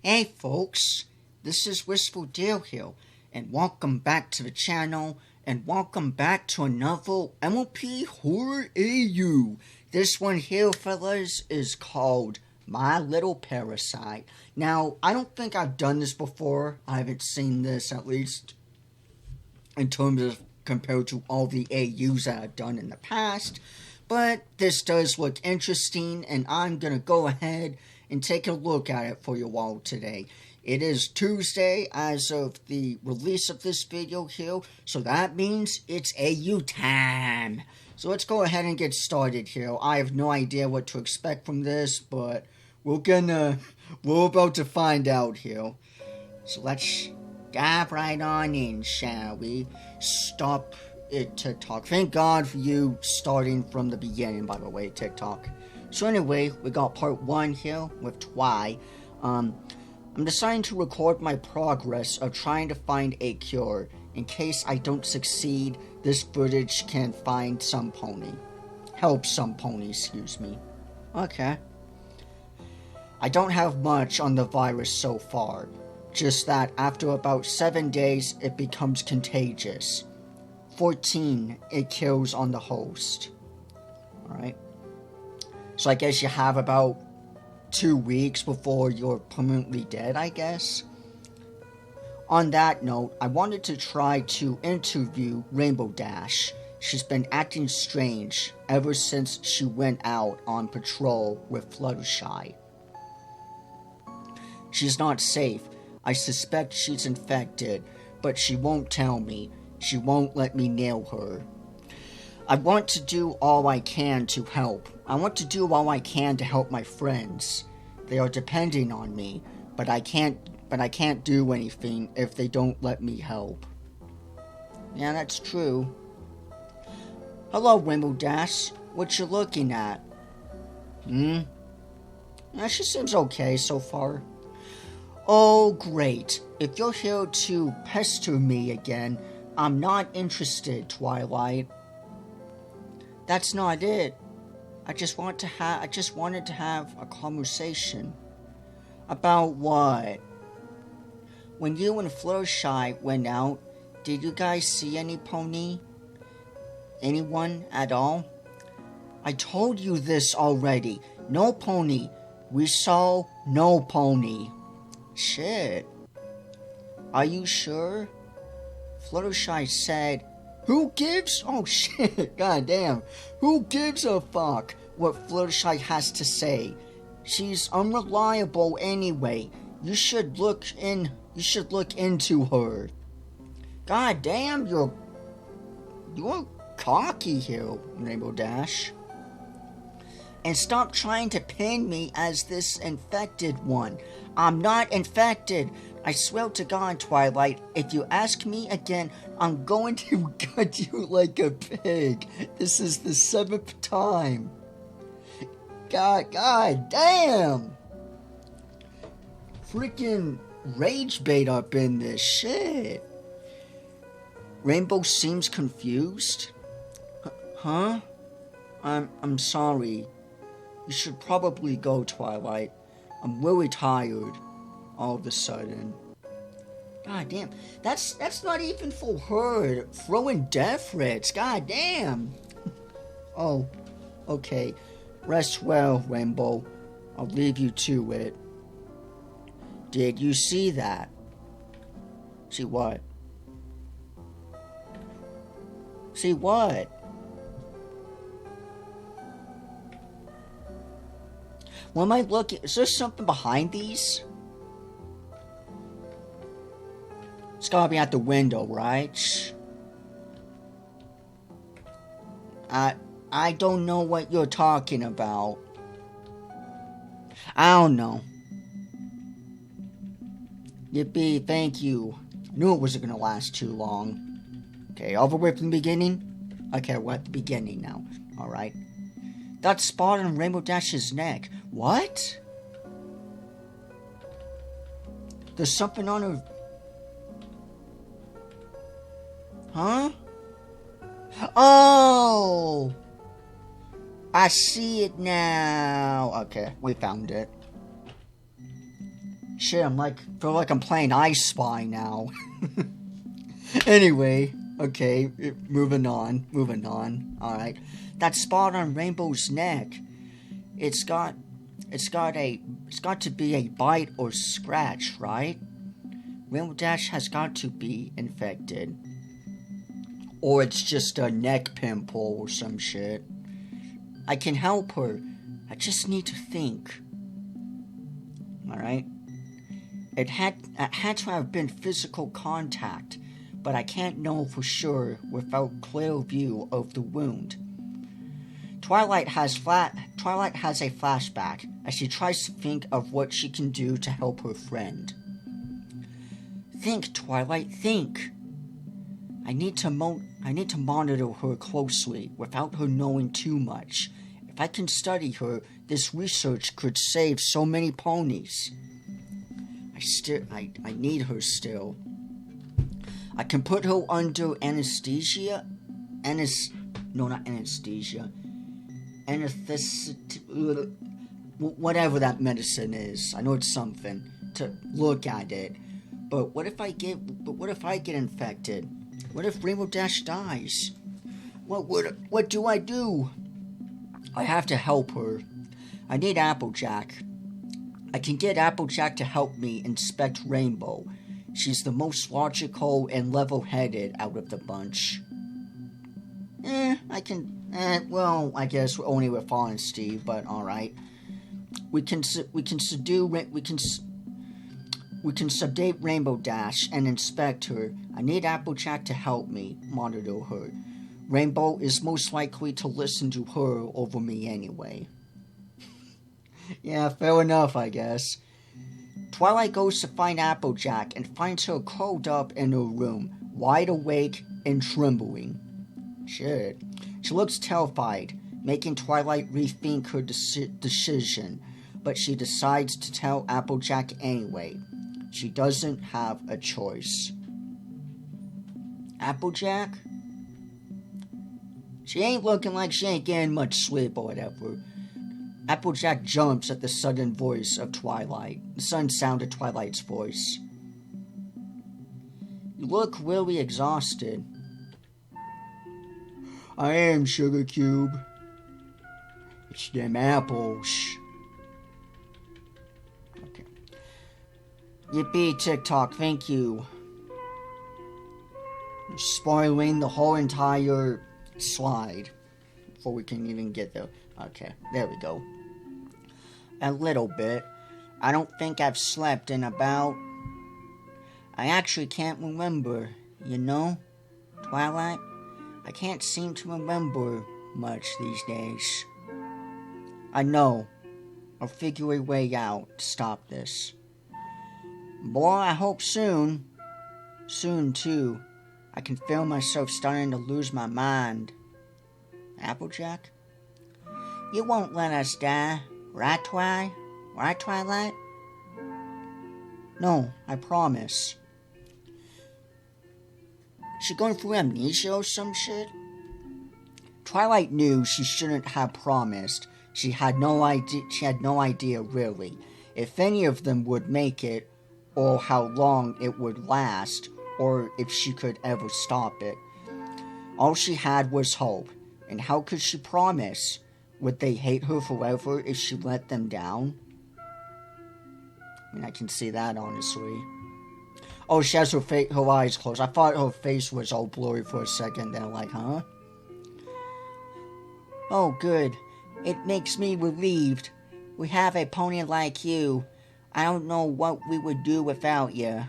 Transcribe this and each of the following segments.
Hey folks, this is Wistful Dale here, and welcome back to the channel, and welcome back to another M.L.P. Horror AU. This one here, fellas, is called My Little Parasite. Now, I don't think I've done this before. I haven't seen this, at least, in terms of compared to all the AUs that I've done in the past. But this does look interesting, and I'm gonna go ahead and take a look at it for you all today. It is Tuesday as of the release of this video here, so that means it's AU time. So let's go ahead and get started here. I have no idea what to expect from this, but we're about to find out here. So let's dive right on in, shall we? Stop it, TikTok. Thank God for you starting from the beginning, by the way, TikTok. So anyway, we got part 1 here with Twy. I'm deciding to record my progress of trying to find a cure. In case I don't succeed, this footage can find some pony. Help some pony, excuse me. Okay. I don't have much on the virus so far. Just that after about 7 days, it becomes contagious. 14, it kills on the host. Alright. So I guess you have about 2 weeks before you're permanently dead, I guess. On that note, I wanted to try to interview Rainbow Dash. She's been acting strange ever since she went out on patrol with Fluttershy. She's not safe. I suspect she's infected, but she won't tell me. She won't let me nail her. I want to do all I can to help. I want to do all I can to help my friends. They are depending on me, but I can't do anything if they don't let me help. Yeah, that's true. Hello, Rainbow Dash. What you looking at? Yeah, she seems okay so far. Oh, great. If you're here to pester me again, I'm not interested, Twilight. That's not it. I just wanted to have a conversation. About what? When you and Fluttershy went out, did you guys see any pony? Anyone at all? I told you this already. No pony. We saw no pony. Shit. Are you sure? Fluttershy said, who gives? Oh shit, goddamn. Who gives a fuck what Fluttershy has to say? She's unreliable anyway. You should look into her. Goddamn, you're cocky here, Rainbow Dash. And stop trying to pin me as this infected one. I'm not infected. I swear to God, Twilight, if you ask me again, I'm going to gut you like a pig. This is the 7th time. God damn. Freaking rage bait up in this shit. Rainbow seems confused. Huh? I'm sorry. You should probably go, Twilight. I'm really tired. All of a sudden. God damn. That's not even for her. Throwing death threats. God damn. Oh. Okay. Rest well, Rainbow. I'll leave you to it. Did you see that? See what? See what? What am I looking? Is there something behind these? It's gotta be at the window, right? I don't know what you're talking about. I don't know. Yippee, thank you. Knew it wasn't gonna last too long. Okay, all the way from the beginning? Okay, we're at the beginning now. Alright. That spot on Rainbow Dash's neck. What? There's something on her... Huh? Oh! I see it now. Okay, we found it. Shit, feel like I'm playing I Spy now. Anyway, okay, moving on. Alright. That spot on Rainbow's neck, it's got to be a bite or scratch, right? Rainbow Dash has got to be infected. Or it's just a neck pimple or some shit. I can help her. I just need to think. Alright? It had to have been physical contact, but I can't know for sure without clear view of the wound. Twilight has a flashback as she tries to think of what she can do to help her friend. Think, Twilight, think. I need to monitor her closely without her knowing too much. If I can study her, this research could save so many ponies. I need her still. I can put her under anesthesia. Whatever that medicine is. I know it's something to look at it. But what if I get infected? What if Rainbow Dash dies? What do I do? I have to help her. I need Applejack. I can get Applejack to help me inspect Rainbow. She's the most logical and level-headed out of the bunch. I guess only with honesty, but alright. We can subdue Rainbow Dash and inspect her. I need Applejack to help me monitor her. Rainbow is most likely to listen to her over me anyway. Yeah, fair enough, I guess. Twilight goes to find Applejack and finds her curled up in her room, wide awake and trembling. Shit. She looks terrified, making Twilight rethink her decision, but she decides to tell Applejack anyway. She doesn't have a choice. Applejack? She ain't looking like she ain't getting much sleep or whatever. Applejack jumps at the sudden voice of Twilight. The sudden sound of Twilight's voice. You look really exhausted. I am, Sugar Cube. It's them apples. Okay. Yippee, TikTok, thank you. You're spoiling the whole entire slide before we can even get there. Okay, there we go. A little bit. I don't think I've slept in about... I actually can't remember, you know? Twilight? I can't seem to remember much these days. I know. I'll figure a way out to stop this. Boy, I hope soon. Soon, too. I can feel myself starting to lose my mind. Applejack? You won't let us die, right, Right, Twilight? No, I promise. She going through amnesia or some shit? Twilight knew she shouldn't have promised. She had no idea really if any of them would make it, or how long it would last, or if she could ever stop it. All she had was hope, and how could she promise? Would they hate her forever if she let them down? I mean, I can see that, honestly. Oh, she has her eyes closed. I thought her face was all blurry for a second. Then I'm like, huh? Oh, good. It makes me relieved. We have a pony like you. I don't know what we would do without you.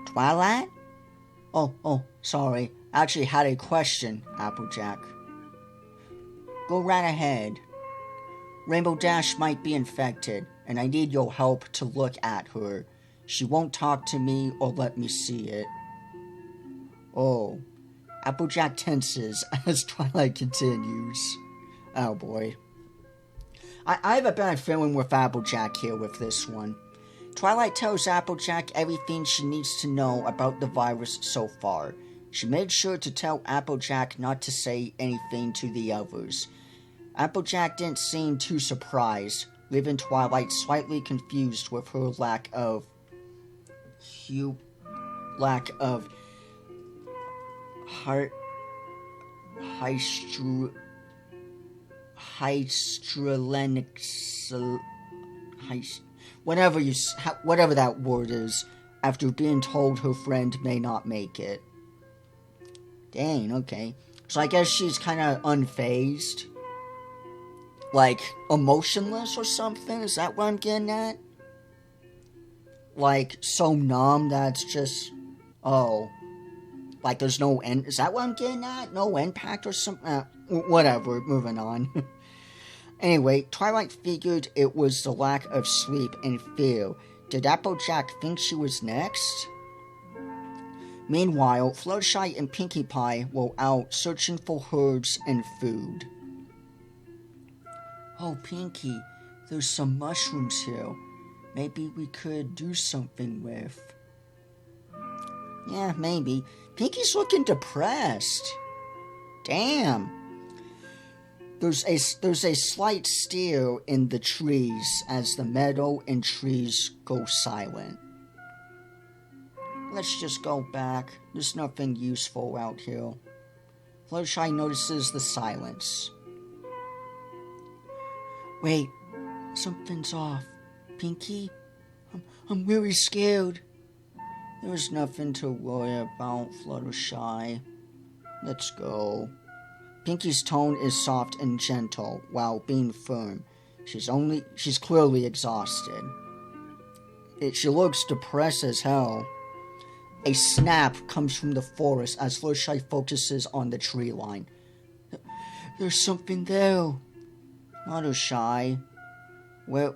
Twilight? Oh, sorry. I actually had a question, Applejack. Go right ahead. Rainbow Dash might be infected, and I need your help to look at her. She won't talk to me or let me see it. Oh. Applejack tenses as Twilight continues. Oh boy. I have a bad feeling with Applejack here with this one. Twilight tells Applejack everything she needs to know about the virus so far. She made sure to tell Applejack not to say anything to the others. Applejack didn't seem too surprised, leaving Twilight slightly confused with her lack of heart whatever that word is, after being told her friend may not make it. Dang, okay. So I guess she's kind of unfazed. Like, emotionless or something? Is that what I'm getting at? Like, so numb that it's just... Oh. Like, there's no end... Is that what I'm getting at? No impact or something? Whatever, moving on. Anyway, Twilight figured it was the lack of sleep and fear. Did Applejack think she was next? Meanwhile, Fluttershy and Pinkie Pie were out searching for herbs and food. Oh, Pinkie, there's some mushrooms here. Maybe we could do something with. Yeah, maybe. Pinkie's looking depressed. Damn. There's a slight stir in the trees as the meadow and trees go silent. Let's just go back. There's nothing useful out here. Fluttershy notices the silence. Wait, something's off. Pinkie? I'm really scared. There's nothing to worry about, Fluttershy. Let's go. Pinkie's tone is soft and gentle, while being firm. She's clearly exhausted. She looks depressed as hell. A snap comes from the forest as Fluttershy focuses on the tree line. There's something there. Fluttershy, where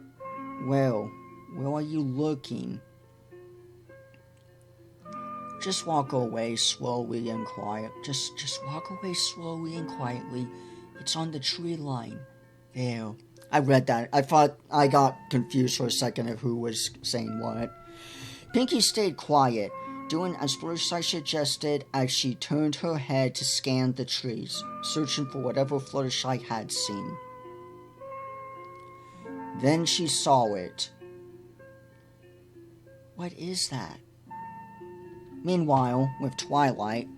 are you looking? Just walk away slowly and quiet. Just walk away slowly and quietly. It's on the tree line. There. I read that. I thought I got confused for a second of who was saying what. Pinkie stayed quiet, doing as Fluttershy suggested as she turned her head to scan the trees, searching for whatever Fluttershy had seen. Then she saw it. What is that? Meanwhile, with Twilight,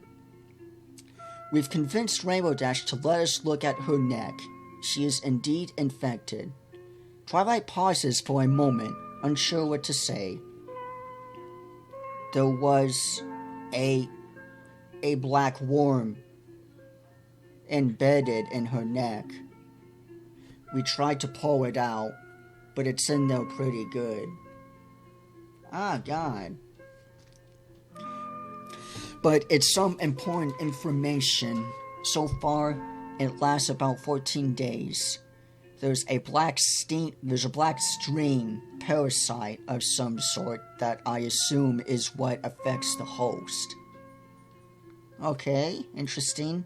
we've convinced Rainbow Dash to let us look at her neck. She is indeed infected. Twilight pauses for a moment, unsure what to say. There was a black worm embedded in her neck. We tried to pull it out, but it's in there pretty good. Ah, God. But it's some important information. So far, it lasts about 14 days. There's a black stream parasite of some sort that I assume is what affects the host. Okay, interesting.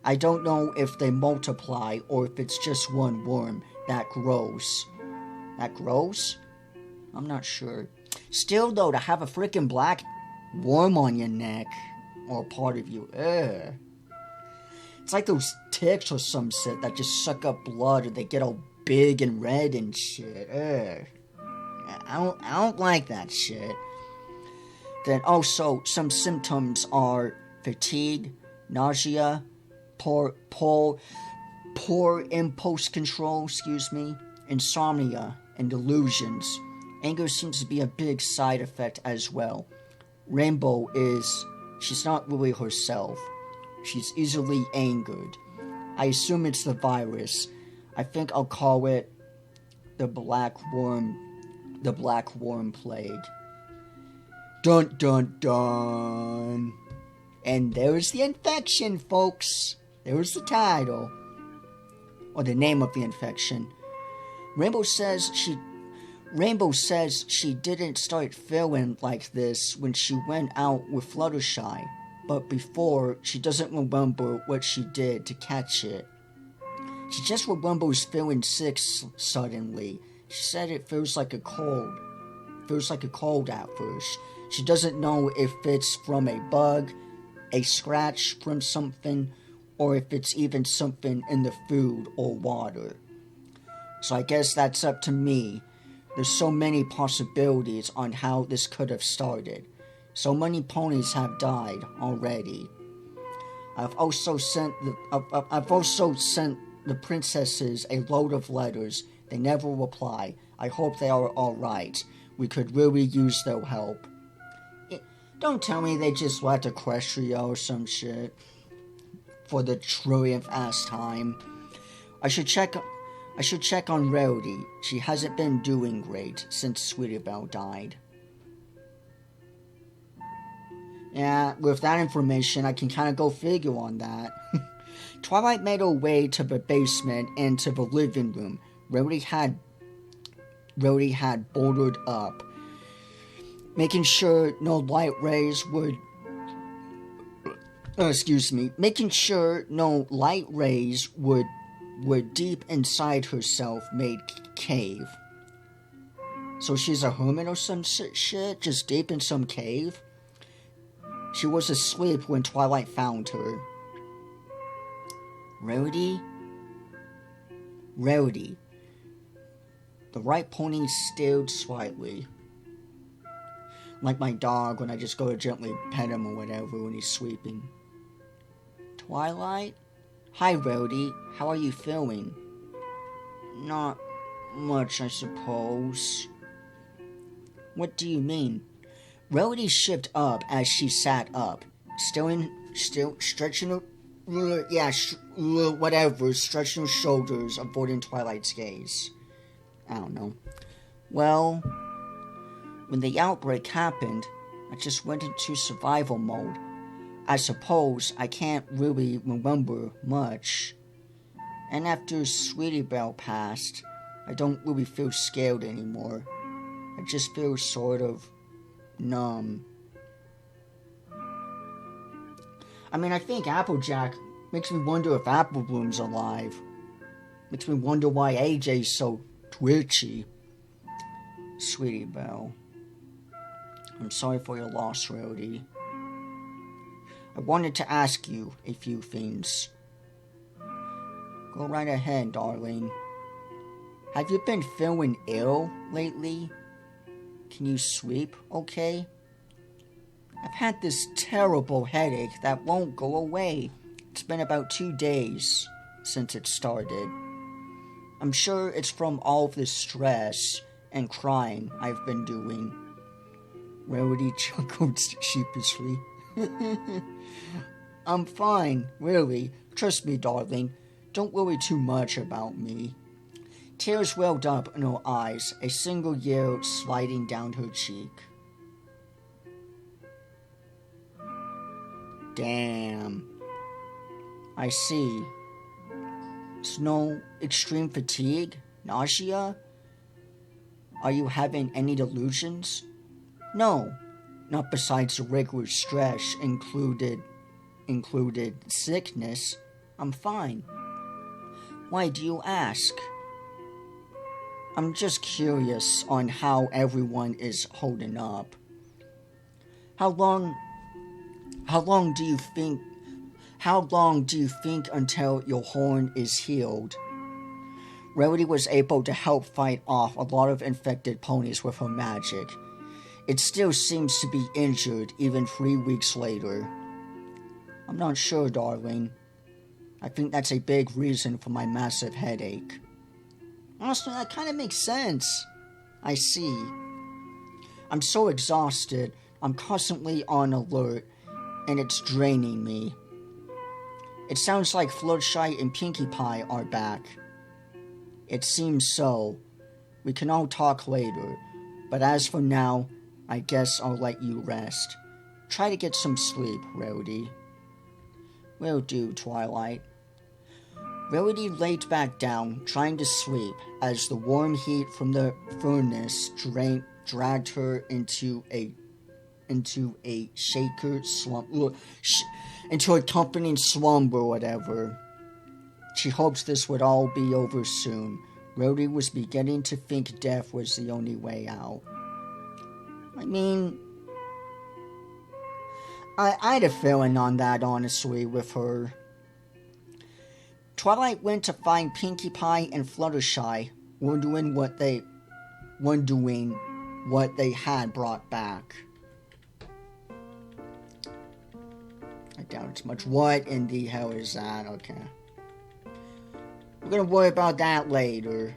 I don't know if they multiply or if it's just one worm that grows. That grows? I'm not sure. Still, though, to have a freaking black worm on your neck or part of you, ugh. It's like those ticks or some shit that just suck up blood or they get all big and red and shit. Ugh. I don't like that shit. Then also, some symptoms are fatigue, nausea, poor impulse control, insomnia, and delusions. Anger seems to be a big side effect as well. Rainbow she's not really herself. She's easily angered. I assume it's the virus. I think I'll call it the black worm plague. Dun dun dun. And there's the infection, folks. There's the title. Or the name of the infection. Rainbow says she didn't start feeling like this when she went out with Fluttershy, but before, she doesn't remember what she did to catch it. She just remembers feeling sick suddenly. She said it feels like a cold. Feels like a cold at first. She doesn't know if it's from a bug, a scratch from something, or if it's even something in the food or water. So I guess that's up to me. There's so many possibilities on how this could have started. So many ponies have died already. I've also sent the princesses a load of letters. They never reply. I hope they are alright. We could really use their help. Don't tell me they just left Equestria or some shit for the trillionth ass time. I should check on Rarity. She hasn't been doing great since Sweetie Belle died. Yeah, with that information, I can kind of go figure on that. Twilight made her way to the basement and to the living room. Rarity had boarded up, making sure no light rays would... making sure no light rays would deep inside herself made cave. So she's a hermit or some shit, just deep in some cave? She was asleep when Twilight found her. Rarity? The right pony stared slightly. Like my dog when I just go to gently pet him or whatever when he's sleeping. Twilight? Hi, Rarity. How are you feeling? Not much, I suppose. What do you mean? Rarity shifted up as she sat up, stretching her, stretching her shoulders, avoiding Twilight's gaze. I don't know. Well, when the outbreak happened, I just went into survival mode. I suppose I can't really remember much. And after Sweetie Belle passed, I don't really feel scared anymore. I just feel sort of numb. I mean, I think Applejack makes me wonder if Apple Bloom's alive. Makes me wonder why AJ's so twitchy. Sweetie Belle, I'm sorry for your loss, Rarity. I wanted to ask you a few things. Go right ahead, darling. Have you been feeling ill lately? Can you sleep okay? I've had this terrible headache that won't go away. It's been about 2 days since it started. I'm sure it's from all of the stress and crying I've been doing. Rarity chuckled sheepishly. I'm fine, really. Trust me, darling. Don't worry too much about me. Tears welled up in her eyes, a single tear sliding down her cheek. Damn. I see. It's no extreme fatigue? Nausea? Are you having any delusions? No, not besides the regular stress included sickness. I'm fine. Why do you ask? I'm just curious on how everyone is holding up. How long do you think until your horn is healed? Rarity was able to help fight off a lot of infected ponies with her magic. It still seems to be injured even 3 weeks later. I'm not sure, darling. I think that's a big reason for my massive headache. Honestly, that kind of makes sense. I see. I'm so exhausted. I'm constantly on alert, and it's draining me. It sounds like Fluttershy and Pinkie Pie are back. It seems so. We can all talk later, but as for now, I guess I'll let you rest. Try to get some sleep, Rarity. Will do, Twilight. Rarity laid back down, trying to sleep, as the warm heat from the furnace dragged her into a accompanying slumber or whatever. She hoped this would all be over soon. Rarity was beginning to think death was the only way out. I mean, I had a feeling on that, honestly, with her. Twilight went to find Pinkie Pie and Fluttershy. wondering what they had brought back. I doubt it's much. What in the hell is that? Okay. We're gonna worry about that later.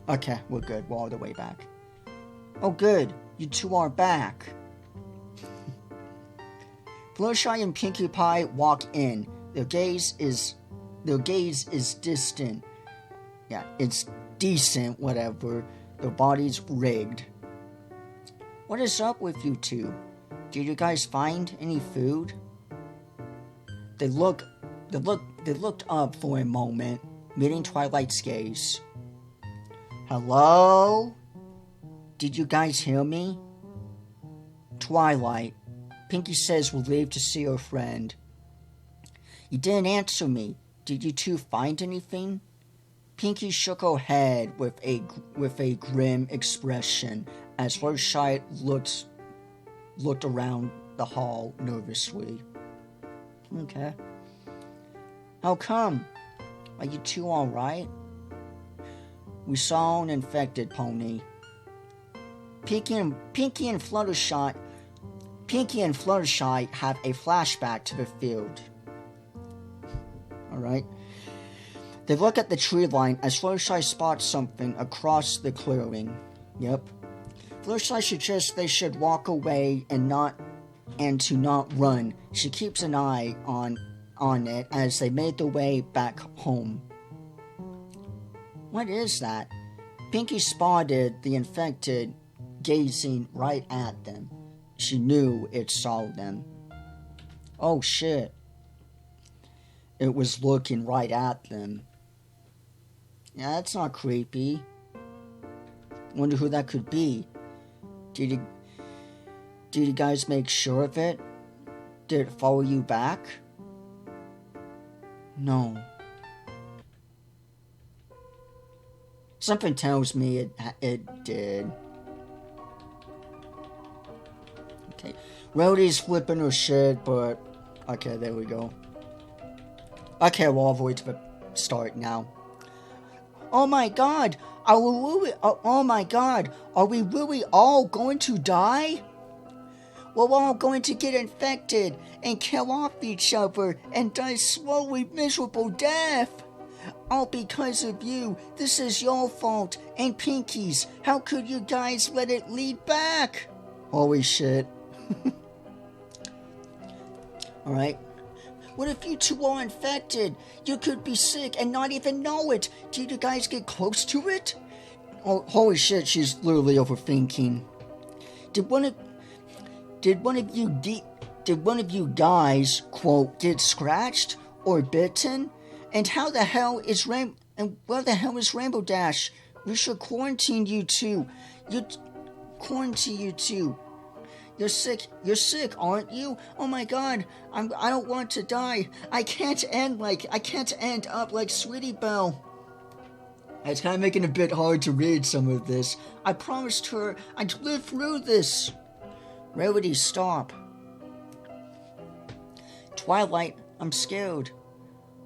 Okay, we're good. We're all the way back. Oh, good. You two are back. Fluttershy and Pinkie Pie walk in. Their gaze is distant. Yeah, it's decent, whatever. Their body's rigged. What is up with you two? Did you guys find any food? They looked up for a moment, meeting Twilight's gaze. Hello? Did you guys hear me? Twilight. Pinkie says relieved to see her friend. You didn't answer me. Did you two find anything? Pinkie shook her head with a grim expression as Fluttershy looked around the hall nervously. Okay. How come? Are you two all right? We saw an infected pony. Pinkie and Fluttershy have a flashback to the field. Alright. They look at the tree line as Fluttershy spots something across the clearing. Yep. Fluttershy suggests they should walk away and to not run. She keeps an eye on it as they made their way back home. What is that? Pinkie spotted the infected gazing right at them. She knew it saw them. Oh shit. It was looking right at them. Yeah, that's not creepy. Wonder who that could be. Did you guys make sure of it? Did it follow you back? No. Something tells me it did. Okay. Rowdy's flipping her shit, but... Okay, there we go. Okay, we'll avoid the start now. Oh my god! Oh my god! Are we really all going to die? We're all going to get infected and kill off each other and die slowly miserable death! All because of you. This is your fault and Pinkie's. How could you guys let it lead back? Holy shit. Alright. What if you two are infected? You could be sick and not even know it. Did you guys get close to it? Oh, holy shit, she's literally overthinking. Did one of you guys, quote, get scratched or bitten? And where the hell is Rainbow Dash? We should quarantine you two. Quarantine you two. You're sick, aren't you? Oh my god, I don't want to die. I can't end up like Sweetie Belle. It's kind of making it a bit hard to read some of this. I promised her I'd live through this. Rarity, stop. Twilight, I'm scared.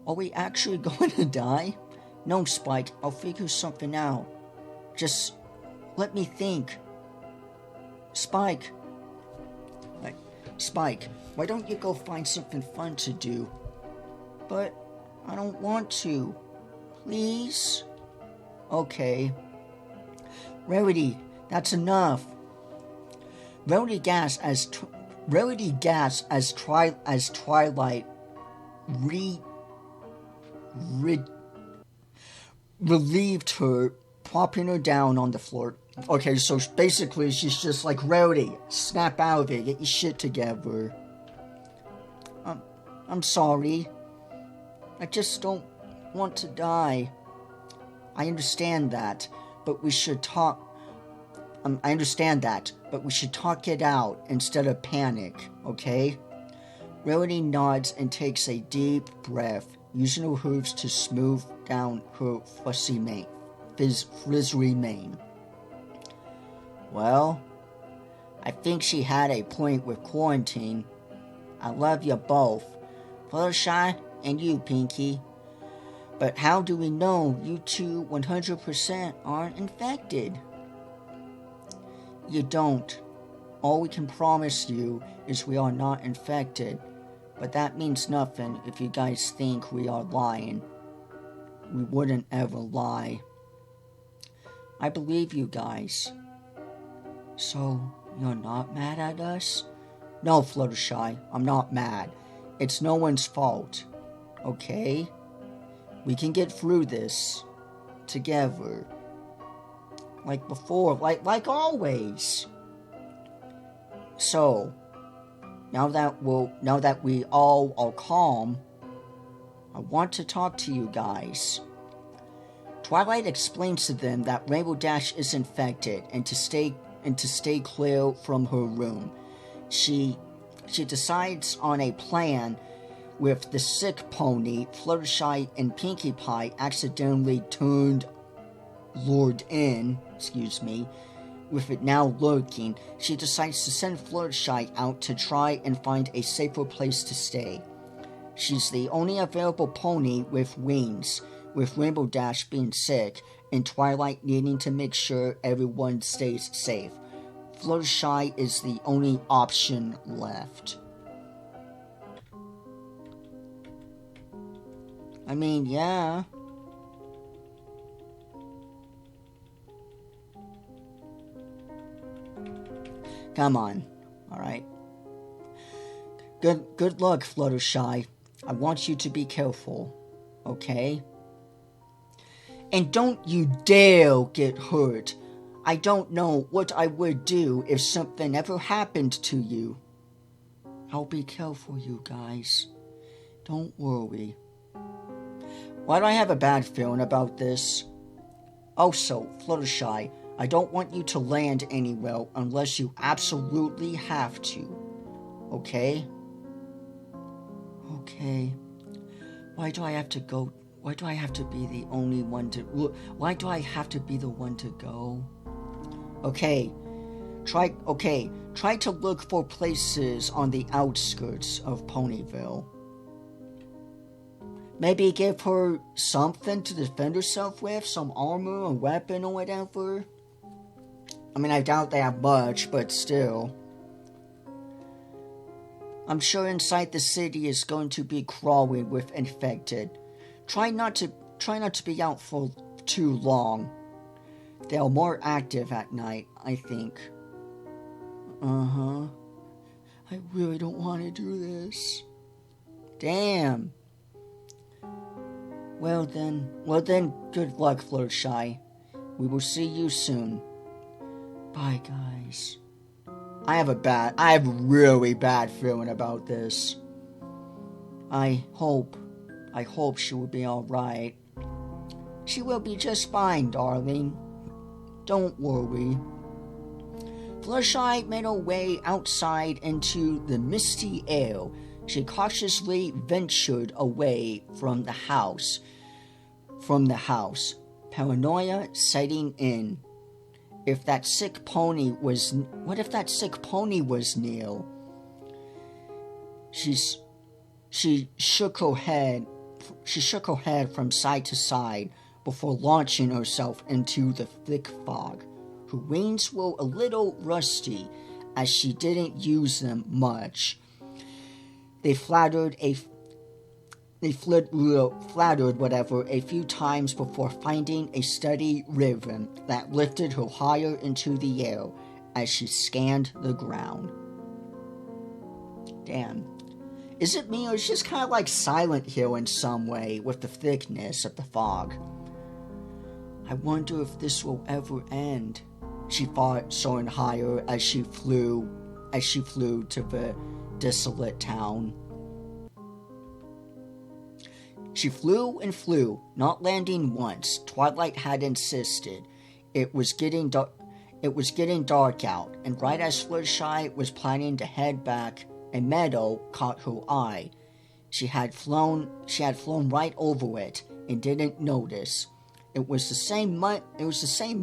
Are we actually going to die? No, Spike, I'll figure something out. Just let me think. Spike, why don't you go find something fun to do? But I don't want to. Please? Okay. Rarity, that's enough. Rarity gasped as Twilight relieved her, plopping her down on the floor. Okay, so basically she's just like, Rowdy, snap out of it, get your shit together. I'm sorry. I just don't want to die. I understand that, but we should talk. I understand that, but we should talk it out instead of panic, okay? Rowdy nods and takes a deep breath, using her hooves to smooth down her frizzy mane. Well, I think she had a point with quarantine. I love you both, Fluttershy, and you, Pinky. But how do we know you two 100% aren't infected? You don't. All we can promise you is we are not infected. But that means nothing if you guys think we are lying. We wouldn't ever lie. I believe you guys. So, you're not mad at us? No, Fluttershy, I'm not mad. It's no one's fault. Okay? We can get through this. Together. Like before, like always. So, now that we all are calm, I want to talk to you guys. Twilight explains to them that Rainbow Dash is infected and to stay clear from her room. She decides on a plan with the sick pony. Fluttershy and Pinkie Pie accidentally lured in, with it now lurking. She decides to send Fluttershy out to try and find a safer place to stay. She's the only available pony with wings, with Rainbow Dash being sick and Twilight needing to make sure everyone stays safe. Fluttershy is the only option left. I mean, yeah. Come on, alright? Good luck, Fluttershy. I want you to be careful, okay? And don't you dare get hurt. I don't know what I would do if something ever happened to you. I'll be careful, you guys. Don't worry. Why do I have a bad feeling about this? Also, Fluttershy, I don't want you to land anywhere unless you absolutely have to. Okay? Okay. Why do I have to go? Why do I have to be the only one to... Why do I have to be the one to go? Okay. Try to look for places on the outskirts of Ponyville. Maybe give her something to defend herself with, some armor, a weapon, or whatever. I mean, I doubt they have much, but still. I'm sure inside the city is going to be crawling with infected. Try not to be out for too long. They are more active at night, I think. I really don't want to do this. Damn. Well then, good luck, Fluttershy. We will see you soon. Bye, guys. I have a really bad feeling about this. I hope she will be alright. She will be just fine, darling. Don't worry. Fluttershy made her way outside into the misty air. She cautiously ventured away from the house. Paranoia setting in. What if that sick pony was Neil? She shook her head from side to side before launching herself into the thick fog. Her wings were a little rusty, as she didn't use them much. They fluttered a few times before finding a steady rhythm that lifted her higher into the air as she scanned the ground. Damn. Is it me, or is it just kind of like Silent Hill in some way with the thickness of the fog? I wonder if this will ever end, she thought, soaring higher as she flew to the desolate town. She flew and flew, not landing once. Twilight had insisted. It was getting dark out, and right as Fluttershy was planning to head back, a meadow caught her eye. She had flown right over it and didn't notice. It was the same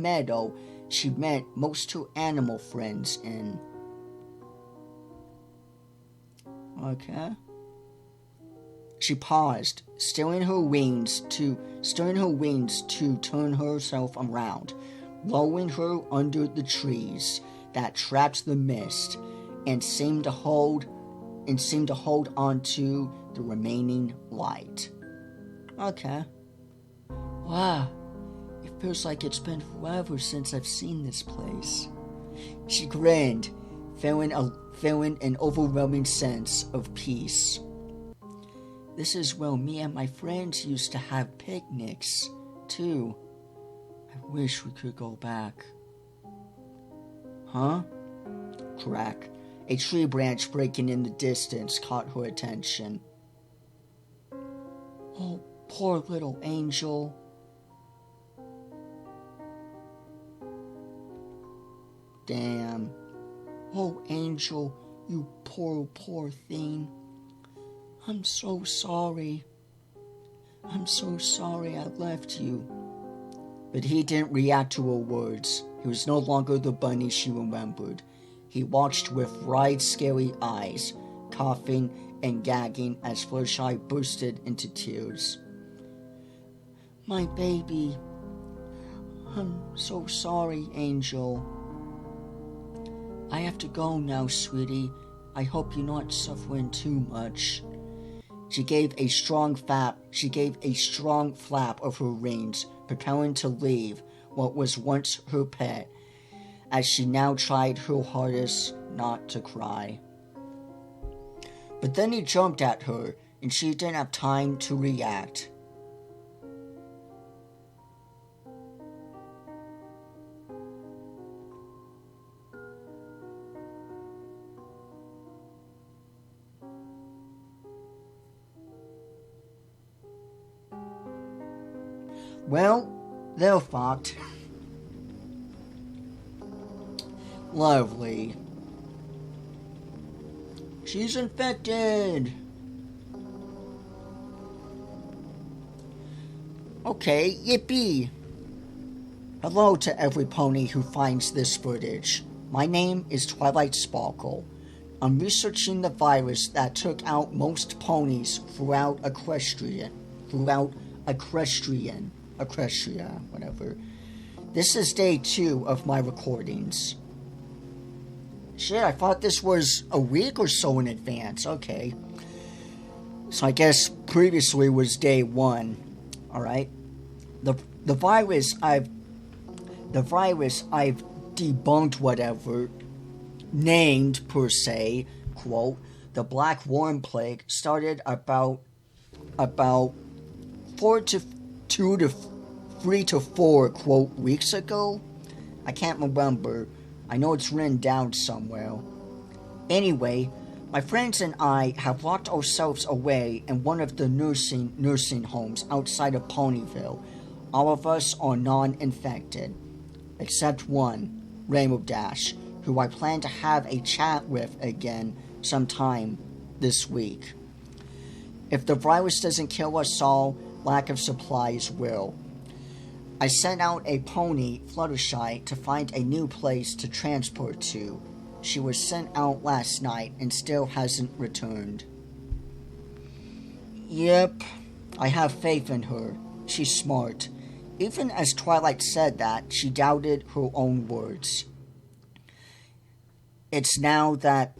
meadow she met most her animal friends in. Okay. She paused, stirring her wings to turn herself around, lowering her under the trees that trapped the mist, and seemed to hold on to the remaining light. Okay. Wow. It feels like it's been forever since I've seen this place. She grinned, feeling an overwhelming sense of peace. This is where me and my friends used to have picnics, too. I wish we could go back. Huh? Crack. A tree branch breaking in the distance caught her attention. Oh, poor little angel. Damn. Oh, Angel, you poor thing. I'm so sorry. I'm so sorry I left you. But he didn't react to her words. He was no longer the bunny she remembered. He watched with wide, scary eyes, coughing and gagging as Fluttershy bursted into tears. My baby. I'm so sorry, Angel. I have to go now, sweetie. I hope you're not suffering too much. She gave a strong flap of her wings, preparing to leave what was once her pet, as she now tried her hardest not to cry. But then he jumped at her, and she didn't have time to react. Well, they're fucked. Lovely. She's infected. Okay, yippee. Hello to every pony who finds this footage. My name is Twilight Sparkle. I'm researching the virus that took out most ponies throughout Equestria, whatever. This is day 2 of my recordings. Shit, I thought this was a week or so in advance. Okay. So I guess previously was day 1. Alright. The virus I've debunked, whatever, named per se, quote, the Black Worm Plague, started about 3 to 4, quote, weeks ago? I can't remember. I know it's written down somewhere. Anyway, my friends and I have locked ourselves away in one of the nursing homes outside of Ponyville. All of us are non-infected, except one, Rainbow Dash, who I plan to have a chat with again sometime this week. If the virus doesn't kill us all, lack of supplies will. I sent out a pony, Fluttershy, to find a new place to transport to. She was sent out last night and still hasn't returned. Yep, I have faith in her. She's smart. Even as Twilight said that, she doubted her own words. It's now the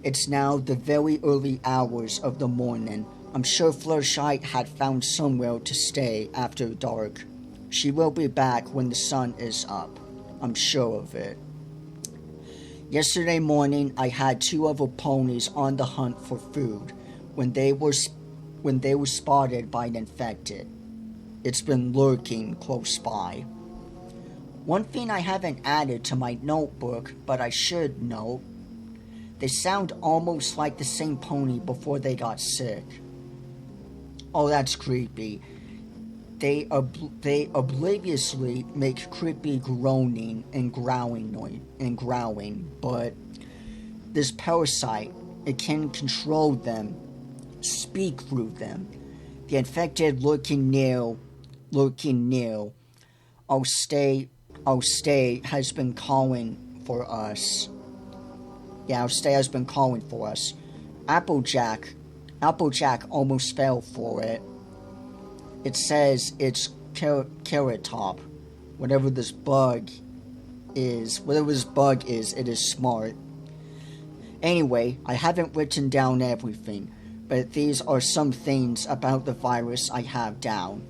very early hours of the morning. I'm sure Fluttershy had found somewhere to stay after dark. She will be back when the sun is up. I'm sure of it. Yesterday morning, I had 2 other ponies on the hunt for food when they were spotted by an infected. It's been lurking close by. One thing I haven't added to my notebook, but I should note, they sound almost like the same pony before they got sick. Oh, that's creepy. They obliviously make creepy groaning and growling, but this parasite, it can control them, speak through them. The infected lurking near. I'll stay has been calling for us. Yeah, I'll stay has been calling for us. Applejack Applejack almost fell for it. It says it's carrot top. Whatever this bug is, it is smart. Anyway, I haven't written down everything, but these are some things about the virus I have down.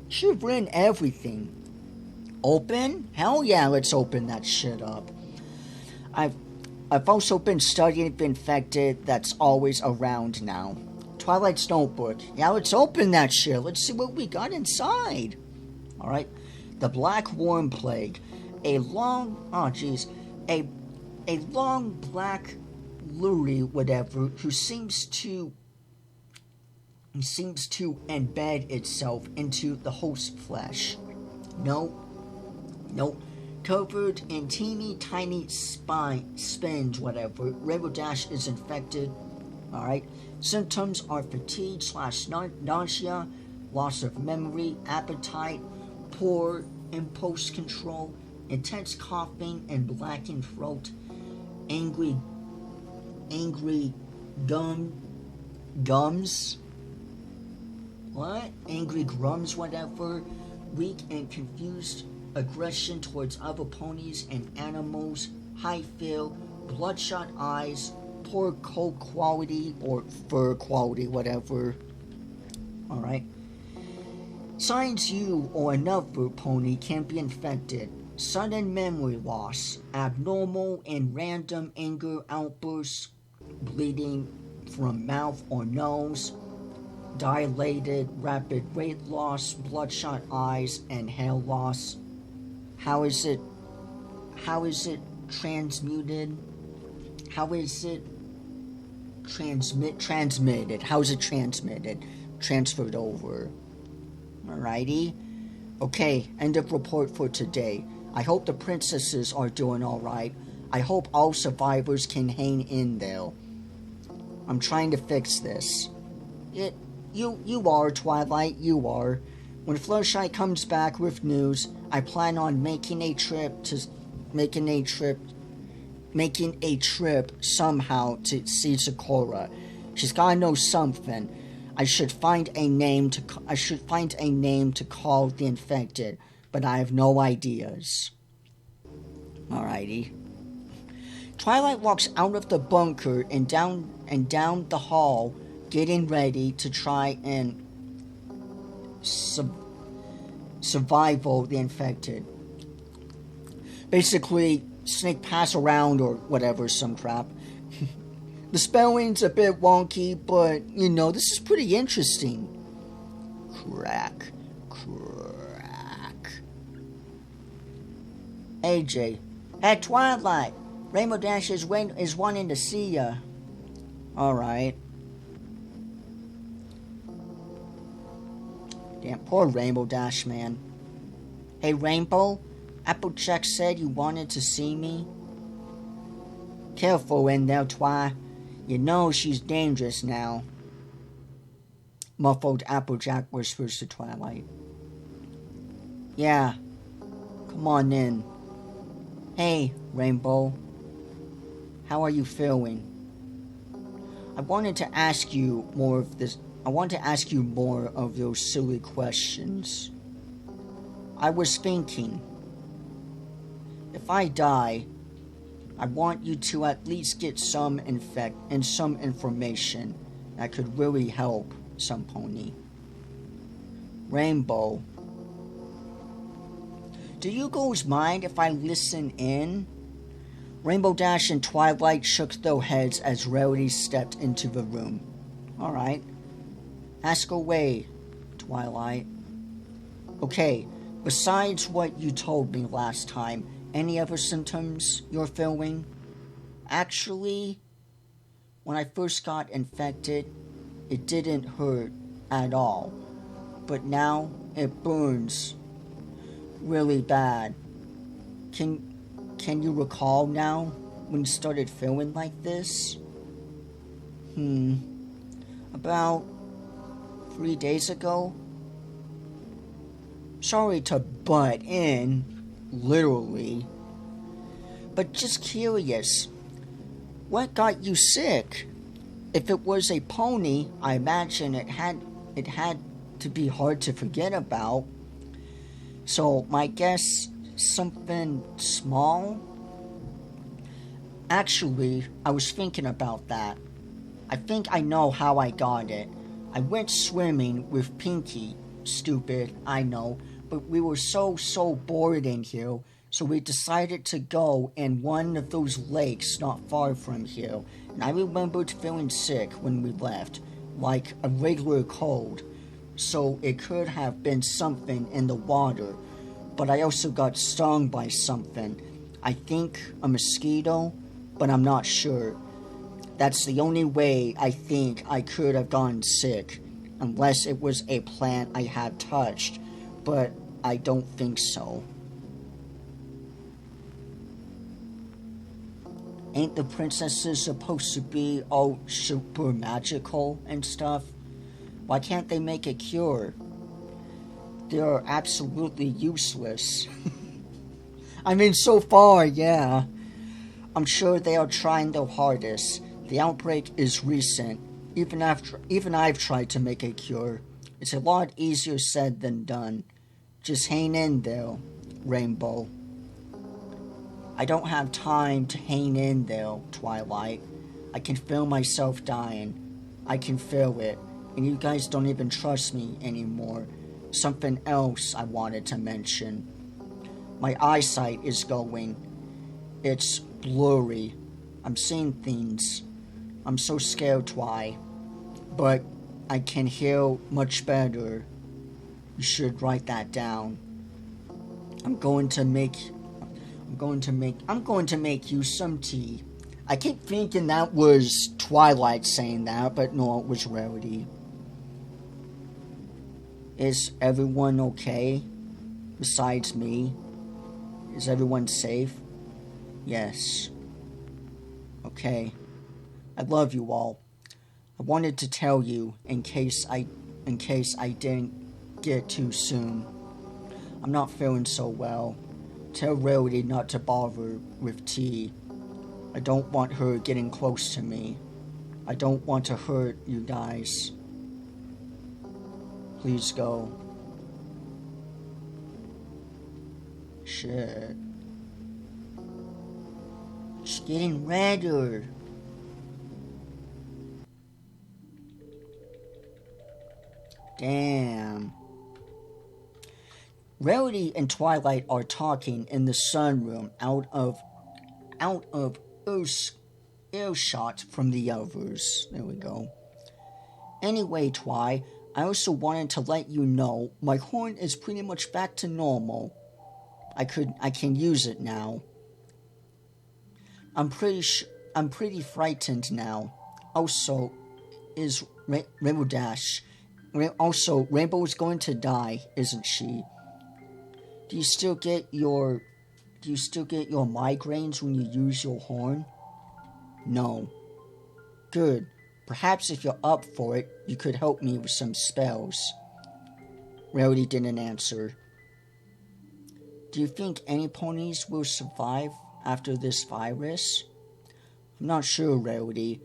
Should have written everything. Open? Hell yeah, let's open that shit up. I've also been studying the infected that's always around now. Twilight's notebook. Yeah, let's open that shit. Let's see what we got inside. Alright. The Black Worm Plague. A long black lurry, whatever, who seems to embed itself into the host's flesh. Nope. Covered in teeny tiny spins, whatever. Rainbow Dash is infected. Alright. Symptoms are fatigue / nausea, loss of memory, appetite, poor impulse control, intense coughing and blackened throat, angry gums. What? Angry grums, whatever. Weak and confused aggression towards other ponies and animals, high feel, bloodshot eyes, poor coat quality or fur quality, whatever. Alright. Signs you or another pony can be infected. Sudden memory loss, abnormal and random anger outbursts, bleeding from mouth or nose, dilated rapid weight loss, bloodshot eyes, and hair loss. How is it transmuted? How is it transmitted? How is it transmitted? Transferred over. Alrighty. Okay, end of report for today. I hope the princesses are doing alright. I hope all survivors can hang in there. I'm trying to fix this. You are, Twilight, you are. When Fluttershy comes back with news, I plan on making a trip somehow to see Sakura. She's gotta know something. I should find a name to call the infected, but I have no ideas. Alrighty. Twilight walks out of the bunker and down the hall, getting ready to try and survival the infected. Basically, sneak pass around or whatever, some crap. The spelling's a bit wonky, but, this is pretty interesting. Crack. AJ. Hey, Twilight. Rainbow Dash is wanting to see ya. Alright. Damn, poor Rainbow Dash, man. Hey, Rainbow. Applejack said you wanted to see me. Careful in there, Twi. You know she's dangerous now. Muffled Applejack whispers to Twilight. Yeah. Come on in. Hey, Rainbow. How are you feeling? I wanted to ask you more of those silly questions. I was thinking, if I die, I want you to at least get some information that could really help some pony. Rainbow. Do you girls mind if I listen in? Rainbow Dash and Twilight shook their heads as Rarity stepped into the room. Alright. Ask away, Twilight. Okay, besides what you told me last time, any other symptoms you're feeling? Actually, when I first got infected, it didn't hurt at all. But now, it burns really bad. Can you recall now when you started feeling like this? About 3 days ago? Sorry to butt in, literally. But just curious, what got you sick? If it was a pony, I imagine it had to be hard to forget about. So my guess, something small. Actually, I was thinking about that. I think I know how I got it. I went swimming with Pinky. Stupid, I know, but we were so bored in here, so we decided to go in one of those lakes not far from here. And I remembered feeling sick when we left, like a regular cold. So it could have been something in the water, but I also got stung by something. I think a mosquito, but I'm not sure. That's the only way I think I could have gotten sick, unless it was a plant I had touched, but I don't think so. Ain't the princesses supposed to be all super magical and stuff? Why can't they make a cure? They're absolutely useless. I mean, so far, yeah. I'm sure they are trying their hardest. The outbreak is recent. Even I've tried to make a cure. It's a lot easier said than done. Just hang in there, Rainbow. I don't have time to hang in there, Twilight. I can feel myself dying. I can feel it. And you guys don't even trust me anymore. Something else I wanted to mention. My eyesight is going. It's blurry. I'm seeing things. I'm so scared, Twi. But I can hear much better. You should write that down. I'm going to make you some tea. I keep thinking that was Twilight saying that, but no, it was Rarity. Is everyone okay? Besides me? Is everyone safe? Yes. Okay. I love you all. I wanted to tell you in case I didn't get too soon. I'm not feeling so well. Tell Rarity not to bother with tea. I don't want her getting close to me. I don't want to hurt you guys. Please go. Shit. It's getting redder. Damn. Rarity and Twilight are talking in the sunroom out of earshot from the others. There we go. Anyway, Twi, I also wanted to let you know my horn is pretty much back to normal. I can use it now. I'm pretty frightened now. Also, is Rainbow Dash. Also, Rainbow is going to die, isn't she? Do you still get your migraines when you use your horn? No. Good. Perhaps if you're up for it, you could help me with some spells. Rarity didn't answer. Do you think any ponies will survive after this virus? I'm not sure, Rarity.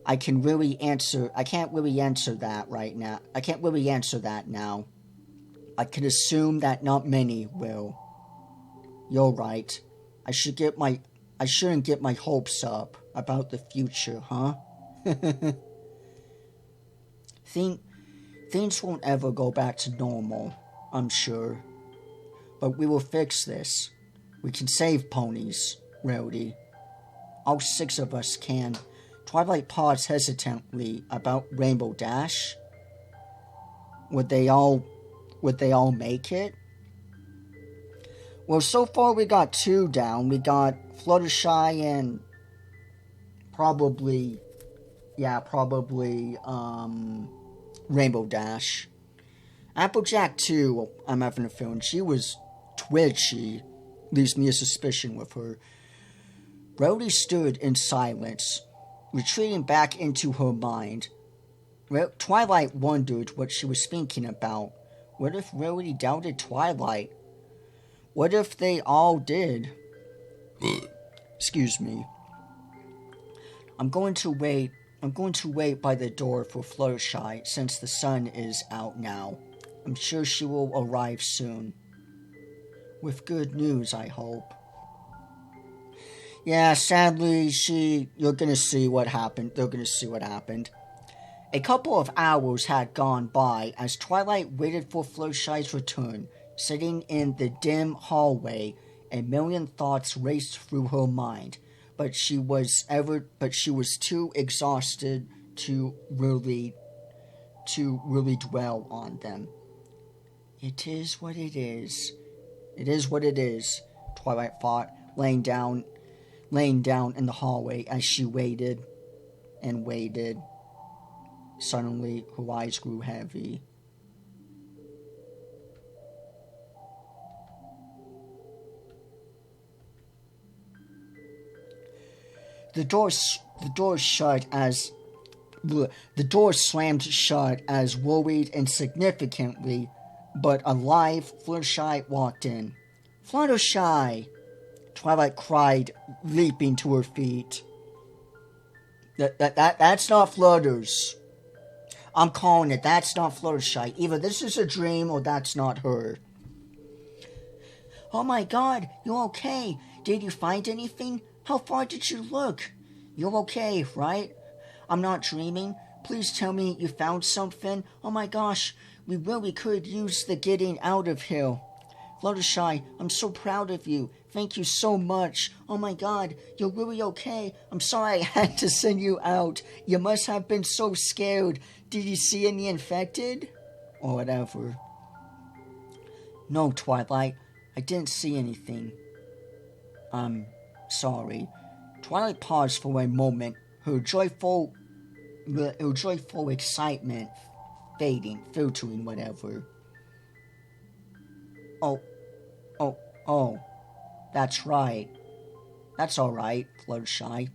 I can't really answer that right now. I can't really answer that now. I can assume that not many will. You're right. I shouldn't get my hopes up about the future, huh? Things won't ever go back to normal, I'm sure. But we will fix this. We can save ponies, Rarity. All 6 of us can. Twilight paused hesitantly about Rainbow Dash. Would they all make it? Well, so far we got 2 down. We got Fluttershy and probably Rainbow Dash. Applejack too, I'm having a feeling. She was twitchy. Leaves me a suspicion with her. Rarity stood in silence, retreating back into her mind. Twilight wondered what she was thinking about. What if Rarity doubted Twilight? What if they all did? Excuse me. I'm going to wait I'm going to wait by the door for Fluttershy since the sun is out now. I'm sure she will arrive soon. With good news, I hope. Yeah, sadly, you're gonna see what happened. They're gonna see what happened. A couple of hours had gone by as Twilight waited for Fluttershy's return. Sitting in the dim hallway, a million thoughts raced through her mind, but she was too exhausted to really dwell on them. It is what it is. It is what it is, Twilight thought, laying down in the hallway as she waited and waited. Suddenly, her eyes grew heavy. The door slammed shut as worried and significantly, but alive, Fluttershy walked in. Fluttershy! Twilight cried, leaping to her feet. That's not Flutters. I'm calling it. That's not Fluttershy. Either this is a dream or that's not her. Oh my god, you're okay. Did you find anything? How far did you look? You're okay, right? I'm not dreaming. Please tell me you found something. Oh my gosh, we really could use the getting out of here. Fluttershy, I'm so proud of you. Thank you so much. Oh my god, you're really okay. I'm sorry I had to send you out. You must have been so scared. Did you see any infected? Or whatever. No, Twilight. I didn't see anything. I'm sorry. Twilight paused for a moment, her joyful excitement fading, filtering, whatever. Oh, that's right. That's alright, Fluttershy.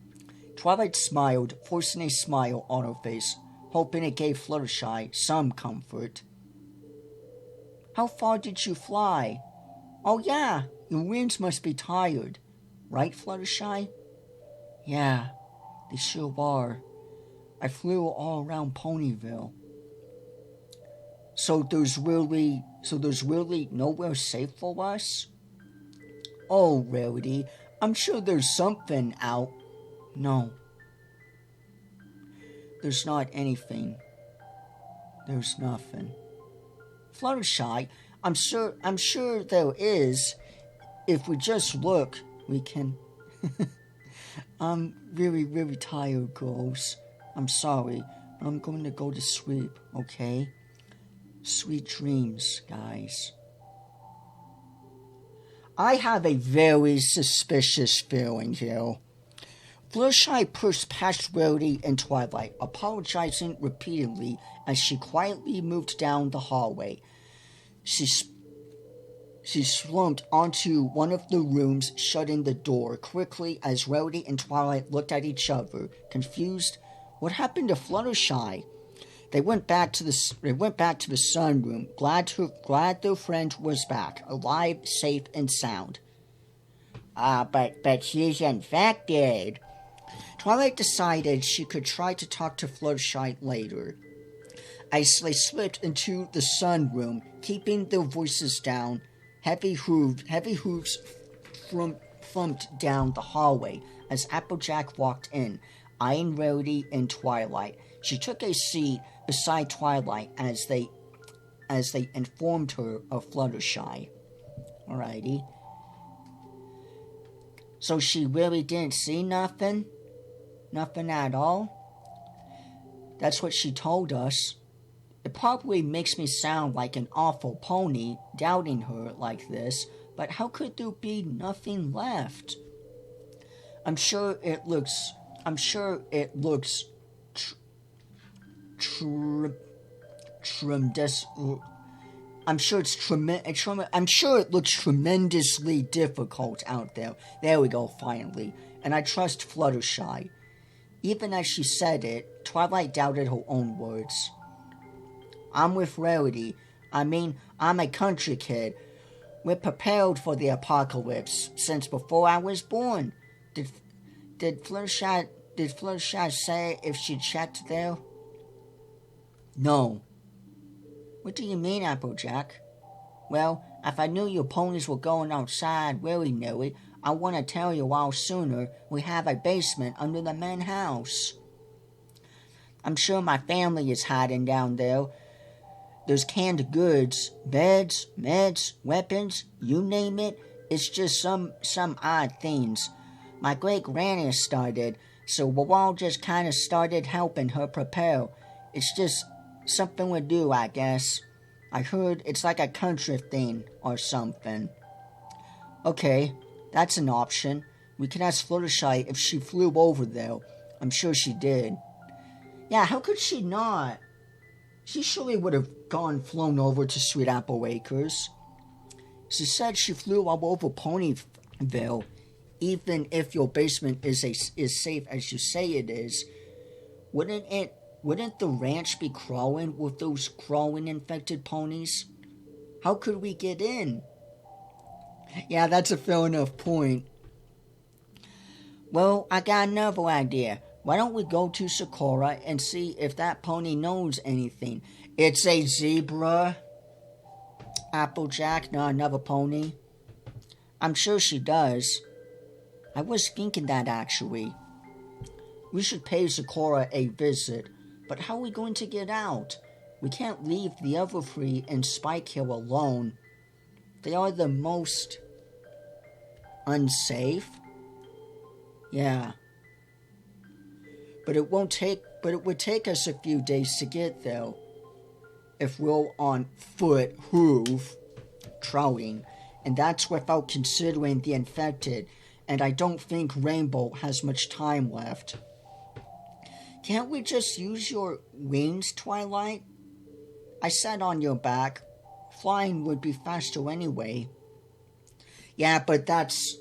Twilight smiled, forcing a smile on her face, hoping it gave Fluttershy some comfort. How far did you fly? Oh yeah, your wings must be tired. Right, Fluttershy? Yeah, they sure are. I flew all around Ponyville. So there's really nowhere safe for us? Oh, Rarity, I'm sure there's something out. No. There's not anything. There's nothing. Fluttershy, I'm sure there is. If we just look, we can. I'm really, really tired, girls. I'm sorry, but I'm going to go to sleep, okay? Sweet dreams, guys. I have a very suspicious feeling here. Fluttershy pushed past Rarity and Twilight, apologizing repeatedly as she quietly moved down the hallway. She slumped onto one of the rooms, shutting the door quickly as Rarity and Twilight looked at each other, confused. What happened to Fluttershy? They went back to the sunroom, glad their friend was back, alive, safe, and sound. But she's infected. Twilight decided she could try to talk to Fluttershy later. As they slipped into the sunroom, keeping their voices down, heavy hooves thumped down the hallway as Applejack walked in, eyeing Rarity and Twilight. She took a seat beside Twilight as they informed her of Fluttershy. Alrighty. So she really didn't see nothing? Nothing at all? That's what she told us. It probably makes me sound like an awful pony, doubting her like this, but how could there be nothing left? I'm sure it looks tremendously difficult out there. There we go, finally. And I trust Fluttershy. Even as she said it, Twilight doubted her own words. I'm with Rarity. I mean, I'm a country kid. We're prepared for the apocalypse since before I was born. Did Fluttershy did Fluttershy say if she checked there? No. What do you mean, Applejack? Well, if I knew your ponies were going outside willy-nilly, I want to tell you all sooner we have a basement under the main house. I'm sure my family is hiding down there. There's canned goods, beds, meds, weapons, you name it. It's just some odd things. My great-granny started, so we've all just kind of started helping her prepare. It's just something we do, I guess. I heard it's like a country thing or something. Okay, that's an option. We can ask Fluttershy if she flew over there. I'm sure she did. Yeah, how could she not? She surely would have flown over to Sweet Apple Acres. She said she flew all over Ponyville. Even if your basement is safe as you say it is, wouldn't the ranch be crawling with those crawling infected ponies? How could we get in? Yeah, that's a fair enough point. Well, I got another idea. Why don't we go to Sakura and see if that pony knows anything? It's a zebra. Applejack, not another pony. I'm sure she does. I was thinking that actually. We should pay Sakura a visit, but how are we going to get out? We can't leave the other three in Spike Hill alone. They are the most unsafe. Yeah. But it would take us a few days to get there. If we're on foot, hoof, trotting, and that's without considering the infected, and I don't think Rainbow has much time left. Can't we just use your wings, Twilight? I sat on your back. Flying would be faster anyway. Yeah, but that's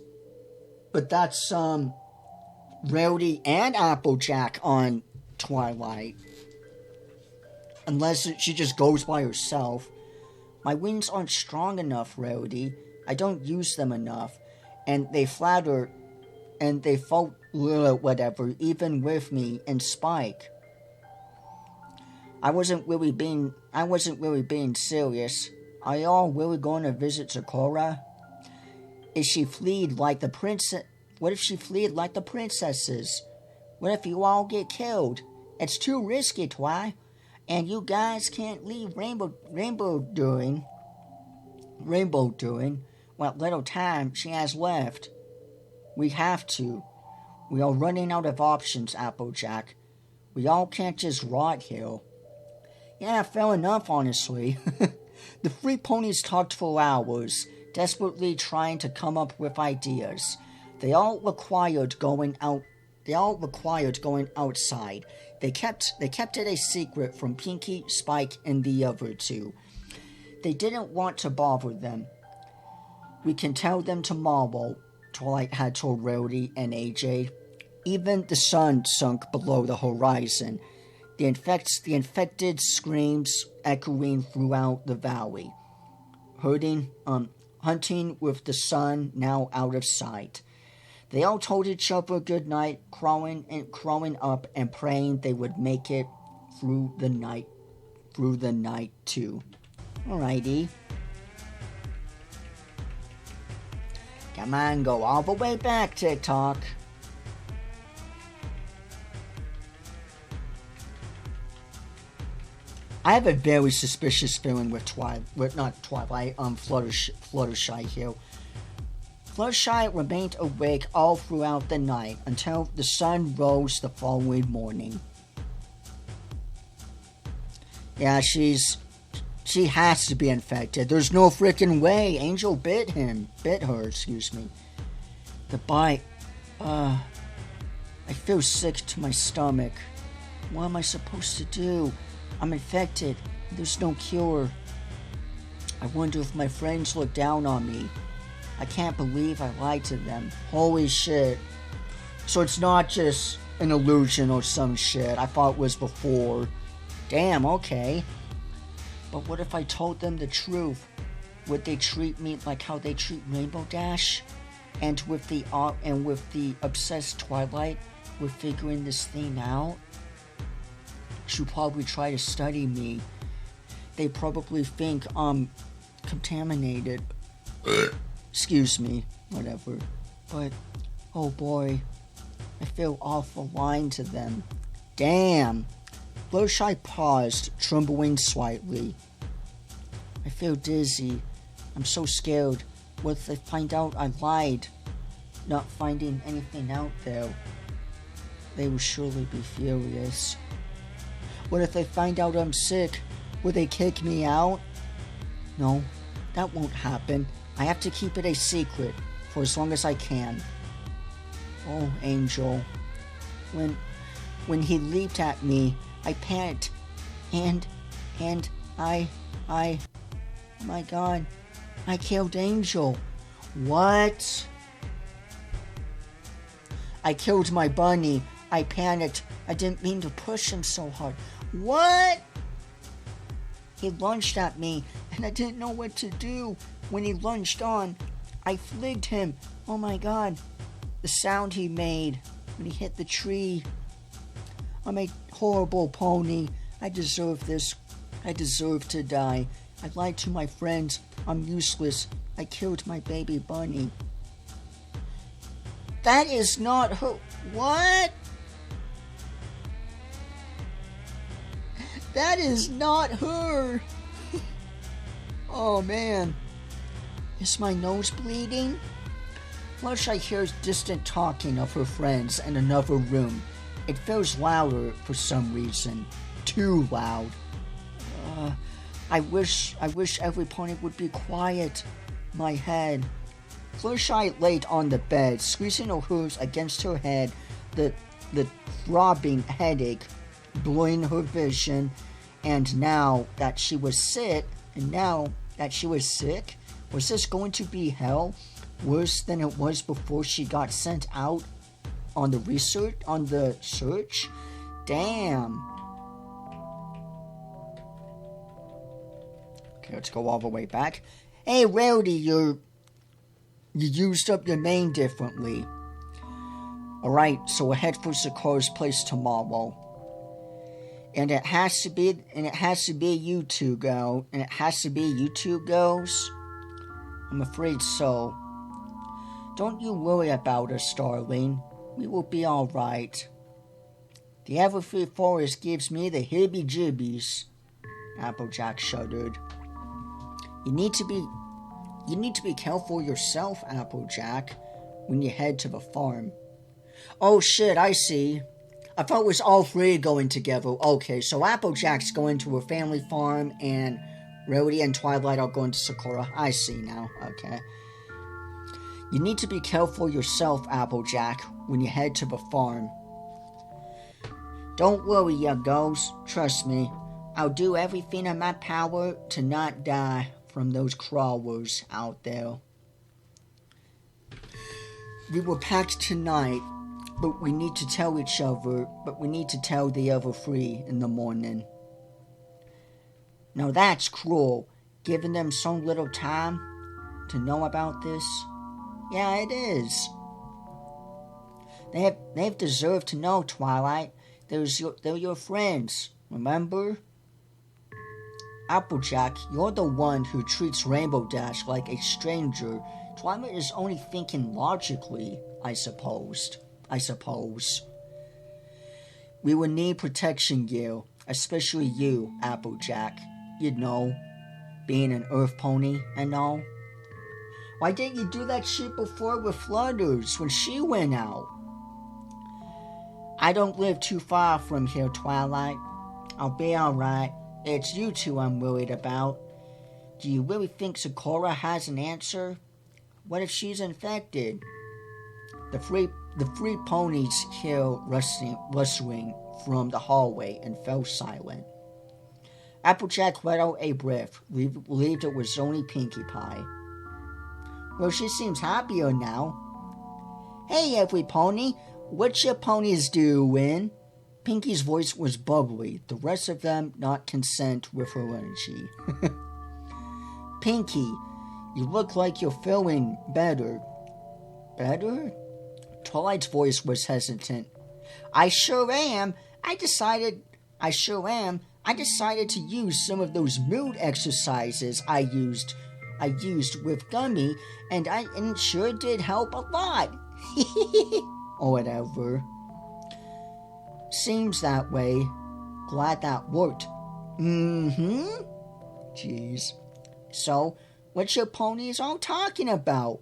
Rowdy and Applejack on Twilight. Unless she just goes by herself. My wings aren't strong enough, Rowdy. I don't use them enough. And they flatter, and they float whatever, even with me and Spike. I wasn't really being serious. Are y'all really going to visit Sakura? Is she fleed like the princess? What if she fleed like the princesses? What if you all get killed? It's too risky, Twi. And you guys can't leave Rainbow during what little time she has left. We have to. We are running out of options, Applejack. We all can't just rot here. Yeah, fair enough, honestly. The three ponies talked for hours, desperately trying to come up with ideas. They all required going outside. They kept it a secret from Pinkie, Spike, and the other two. They didn't want to bother them. We can tell them tomorrow, Twilight had told Rowdy and AJ. Even the sun sunk below the horizon. The infected screams echoing throughout the valley. Hunting with the sun now out of sight. They all told each other good night, crawling up and praying they would make it through the night too. Alrighty. Come on, go all the way back, TikTok. I have a very suspicious feeling with Fluttershy here. Fluttershy remained awake all throughout the night until the sun rose the following morning. Yeah, she has to be infected. There's no freaking way. Angel bit her, The bite, I feel sick to my stomach. What am I supposed to do? I'm infected. There's no cure. I wonder if my friends look down on me. I can't believe I lied to them. Holy shit. So it's not just an illusion or some shit. I thought it was before. Damn, okay. But what if I told them the truth? Would they treat me like how they treat Rainbow Dash? And with the obsessed Twilight? we're figuring this thing out. She'll probably try to study me. They probably think I'm contaminated. Excuse me, whatever. But, oh boy, I feel awful lying to them. Damn. Fluttershy paused, trembling slightly. I feel dizzy. I'm so scared. What if they find out I lied? Not finding anything out there. They will surely be furious. What if they find out I'm sick? Will they kick me out? No, that won't happen. I have to keep it a secret for as long as I can. Oh, Angel. When he leaped at me, I panicked. And I, oh my God, I killed Angel. What? I killed my bunny. I panicked. I didn't mean to push him so hard. What? He lunged at me, and I didn't know what to do. When he lunged on, I flicked him. Oh my God. The sound he made when he hit the tree. I'm a horrible pony. I deserve this. I deserve to die. I lied to my friends. I'm useless. I killed my baby bunny. That is not her. What? That is not her. Oh man. Is my nose bleeding? Fluttershy hears distant talking of her friends in another room. It feels louder for some reason. Too loud. I wish every pony would be quiet. My head. Fluttershy laid on the bed, squeezing her hooves against her head, the throbbing headache blurring her vision. And now that she was sick, was this going to be hell? Worse than it was before she got sent out on the search? Damn. Okay, let's go all the way back. Hey, Rowdy, you used up your name differently. Alright, so we'll head for Sakura's place tomorrow. And it has to be you two girls. I'm afraid so. Don't you worry about us, darling. We will be alright. The Everfree Forest gives me the heebie-jeebies. Applejack shuddered. You need to be careful yourself, Applejack, when you head to the farm. Oh shit, I see. I thought it was all three going together. Okay, so Applejack's going to her family farm, and Rowdy and Twilight are going to Sakura. I see now. Okay. You need to be careful yourself, Applejack, when you head to the farm. Don't worry, ya girls. Trust me. I'll do everything in my power to not die from those crawlers out there. We were packed tonight, but we need to tell each other, we need to tell the other three in the morning. Now that's cruel, giving them so little time to know about this. Yeah, it is. They've deserved to know, Twilight. They're your friends, remember? Applejack, you're the one who treats Rainbow Dash like a stranger. Twilight is only thinking logically, I suppose. We will need protection gear, especially you, Applejack. You know, being an earth pony and all. Why didn't you do that shit before with Flutters when she went out? I don't live too far from here, Twilight. I'll be alright. It's you two I'm worried about. Do you really think Sakura has an answer? What if she's infected? The three ponies hear rustling from the hallway and fell silent. Applejack let out a breath, believed it was only Pinkie Pie. Well, she seems happier now. Hey, every pony, what your ponies doing? Pinkie's voice was bubbly, the rest of them not content with her energy. Pinkie, you look like you're feeling better. Better? Twilight's voice was hesitant. I sure am. I sure am. I decided to use some of those mood exercises I used with Gummy, and it sure did help a lot. Or whatever. Seems that way. Glad that worked. Mm-hmm. Jeez. So, what's your ponies all talking about?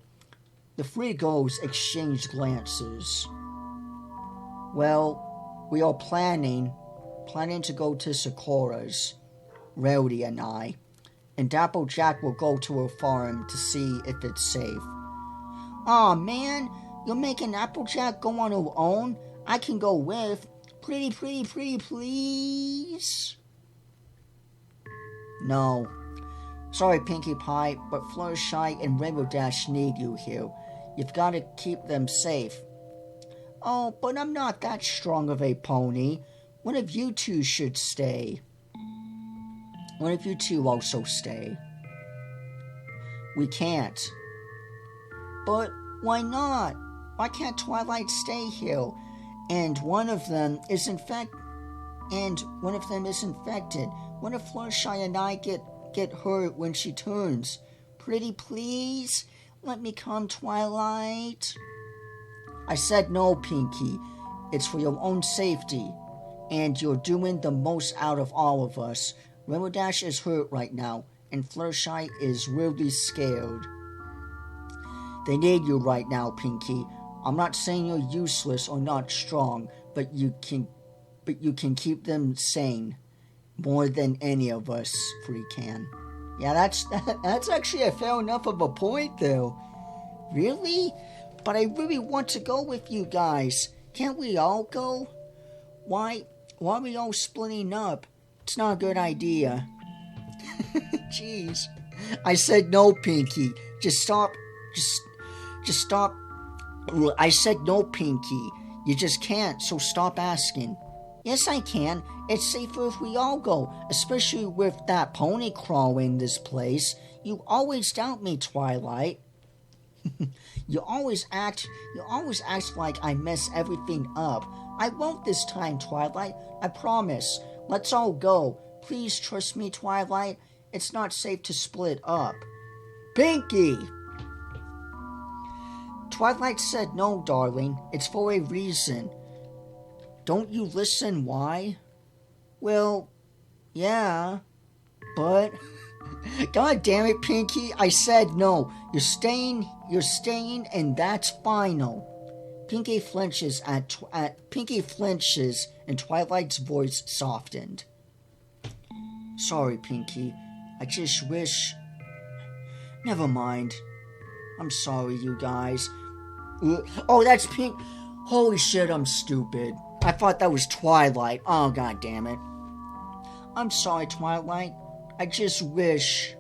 The three girls exchanged glances. Well, we are planning to go to Sakura's, Rowdy and I, and Applejack will go to her farm to see if it's safe. Aw, man, you're making Applejack go on her own? I can go with. Pretty, please? No. Sorry, Pinkie Pie, but Fluttershy and Rainbow Dash need you here. You've got to keep them safe. Oh, but I'm not that strong of a pony. One of you two should stay. One of you two also stay. We can't. But why not? Why can't Twilight stay here? And one of them is infected. What if Fluttershy and I get hurt when she turns? Pretty please? Let me come, Twilight. I said no, Pinkie. It's for your own safety. And you're doing the most out of all of us. Rainbow Dash is hurt right now, and Fluttershy is really scared. They need you right now, Pinkie. I'm not saying you're useless or not strong, but you can keep them sane more than any of us three can. Yeah, that's actually a fair enough of a point, though. Really? But I really want to go with you guys. Can't we all go? Why are we all splitting up? It's not a good idea. Jeez. I said no, Pinkie. Just stop. Just stop. I said no, Pinkie. You just can't, so stop asking. Yes, I can. It's safer if we all go, especially with that pony crawling this place. You always doubt me, Twilight. You always act like I mess everything up. I won't this time, Twilight. I promise. Let's all go. Please trust me, Twilight. It's not safe to split up. Pinkie! Twilight said no, darling. It's for a reason. Don't you listen why? Well, yeah, but... God damn it, Pinkie. I said no. You're staying, and that's final. Pinkie flinches and Twilight's voice softened. Sorry, Pinkie. I just wish... Never mind. I'm sorry, you guys. Oh, that's Pink... Holy shit, I'm stupid. I thought that was Twilight. Oh, god damn it. I'm sorry, Twilight. I just wish...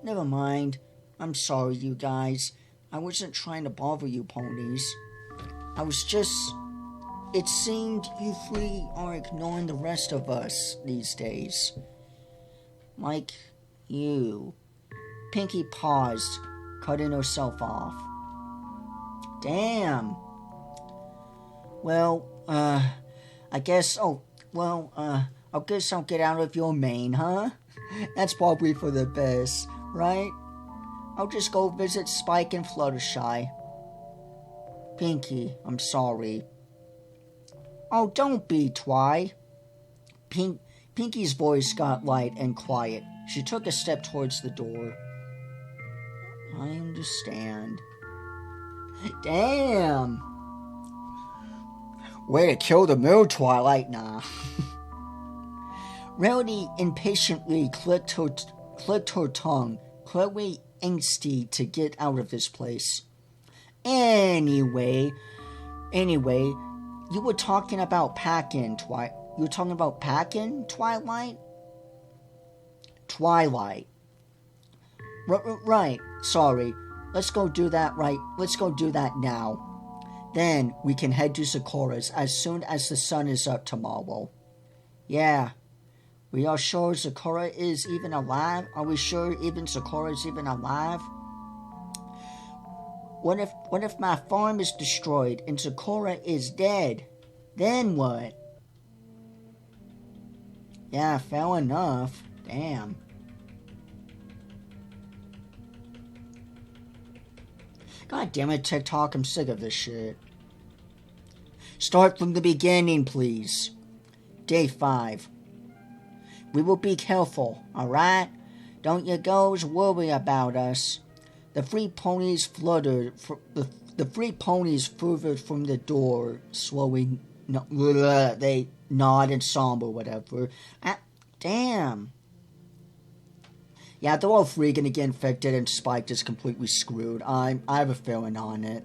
Never mind. I'm sorry, you guys. I wasn't trying to bother you, ponies. I was just... It seemed you three are ignoring the rest of us these days. Like you. Pinkie paused, cutting herself off. Damn. Well, I guess... I guess I'll get out of your mane, huh? That's probably for the best, right? I'll just go visit Spike and Fluttershy. Pinkie, I'm sorry. Oh, don't be, Twi. Pinkie's voice got light and quiet. She took a step towards the door. I understand. Damn! Way to kill the mood, Twilight. Nah. Rowdy impatiently clicked her tongue, clearly angsty to get out of this place. Anyway, you were talking about packing, Twilight? Twilight. Right, sorry. Let's go do that now. Then we can head to Sakura's as soon as the sun is up tomorrow. Yeah. We are sure Sakura is even alive? Are we sure even Sakura is even alive? What if my farm is destroyed and Sakura is dead? Then what? Yeah, fair enough. Damn. God damn it, TikTok, I'm sick of this shit. Start from the beginning, please. Day 5. We will be careful, alright? Don't you girls worry about us. The three ponies fluttered. The three ponies fluttered from the door, slowly. They nodded somber, whatever. Damn. Yeah, they're all three gonna get infected, and Spike is completely screwed. I have a feeling on it.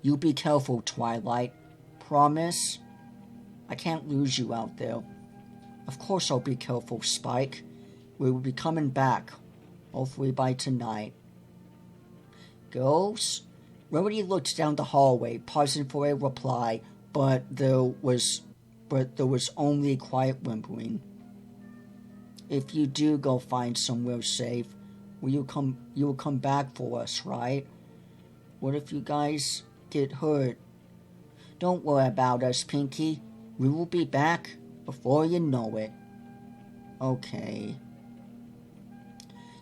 You be careful, Twilight. Promise? I can't lose you out there. Of course I'll be careful, Spike. We will be coming back, hopefully by tonight. Girls? Rarity looked down the hallway, pausing for a reply, but there was only quiet whimpering. If you do go find somewhere safe, you will come back for us, right? What if you guys get hurt? Don't worry about us, Pinky. We will be back before you know it. Okay.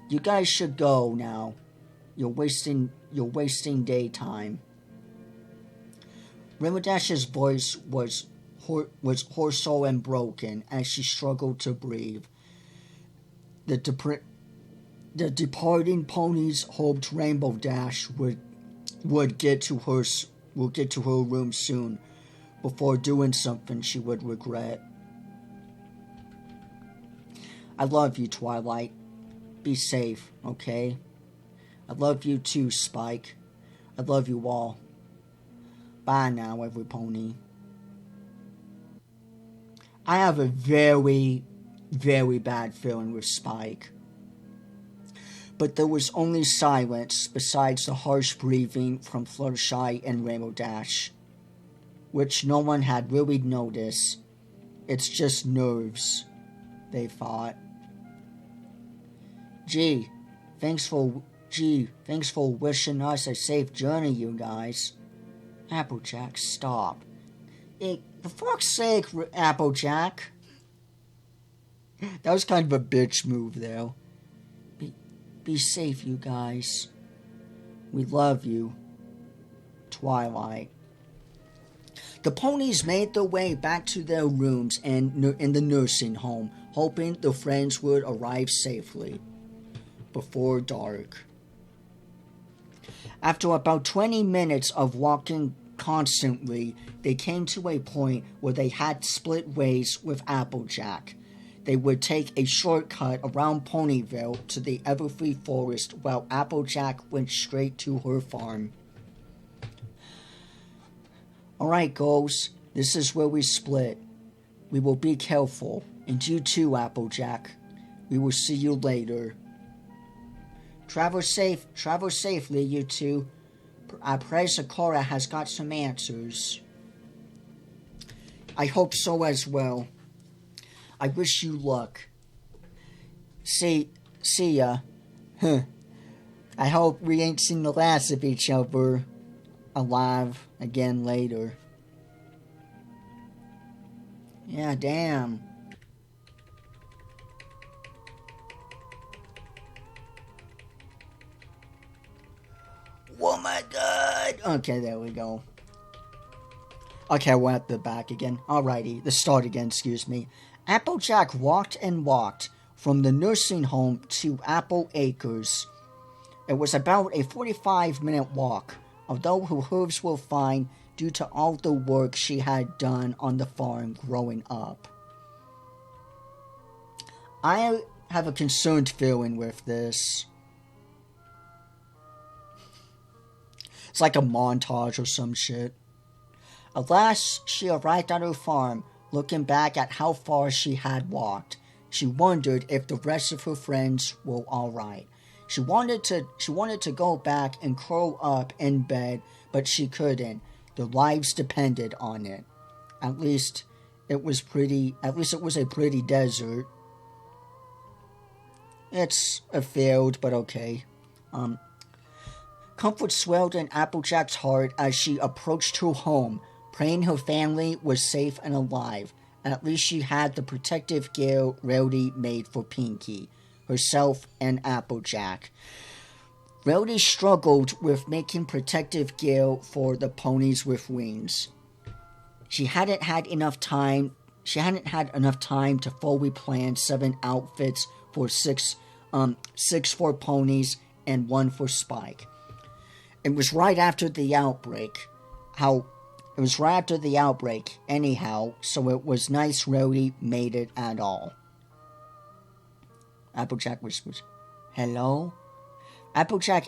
You guys should go now. You're wasting daytime. Rainbow Dash's voice was hoarse and broken as she struggled to breathe. The departing ponies hoped Rainbow Dash would get to her room soon, before doing something she would regret. I love you, Twilight. Be safe, okay? I love you too, Spike. I love you all. Bye now, every pony. I have a very, very bad feeling with Spike. But there was only silence besides the harsh breathing from Fluttershy and Rainbow Dash, which no one had really noticed. It's just nerves, they thought. Gee, thanks for wishing us a safe journey, you guys. Applejack, stop. For fuck's sake, Applejack. That was kind of a bitch move, though. Be safe, you guys. We love you. Twilight. The ponies made their way back to their rooms in the nursing home, hoping their friends would arrive safely before dark. After about 20 minutes of walking constantly, they came to a point where they had split ways with Applejack. They would take a shortcut around Ponyville to the Everfree Forest, while Applejack went straight to her farm. Alright, girls, this is where we split. We will be careful, and you too, Applejack. We will see you later. Travel safely, you two. I pray Sakura has got some answers. I hope so as well. I wish you luck. See ya. I hope we ain't seen the last of each other alive again later. Yeah, damn. Oh my god! Okay, there we go. Okay, we're at the back again. Alrighty, the start again, excuse me. Applejack walked and walked from the nursing home to Apple Acres. It was about a 45-minute walk, although her hooves were fine due to all the work she had done on the farm growing up. I have a concerned feeling with this. It's like a montage or some shit. At last, she arrived at her farm, looking back at how far she had walked. She wondered if the rest of her friends were alright. She wanted to go back and curl up in bed, but she couldn't. Their lives depended on it. At least it was a pretty desert. It's a field, but okay. Comfort swelled in Applejack's heart as she approached her home, praying her family was safe and alive. At least she had the protective gear Rowdy made for Pinky, herself, and Applejack. Rowdy struggled with making protective gear for the ponies with wings. She hadn't had enough time to fully plan 7 outfits for 6 for ponies and 1 for Spike. It was right after the outbreak. Anyhow, so it was nice Rowdy made it at all. Applejack whispers, "Hello?" Applejack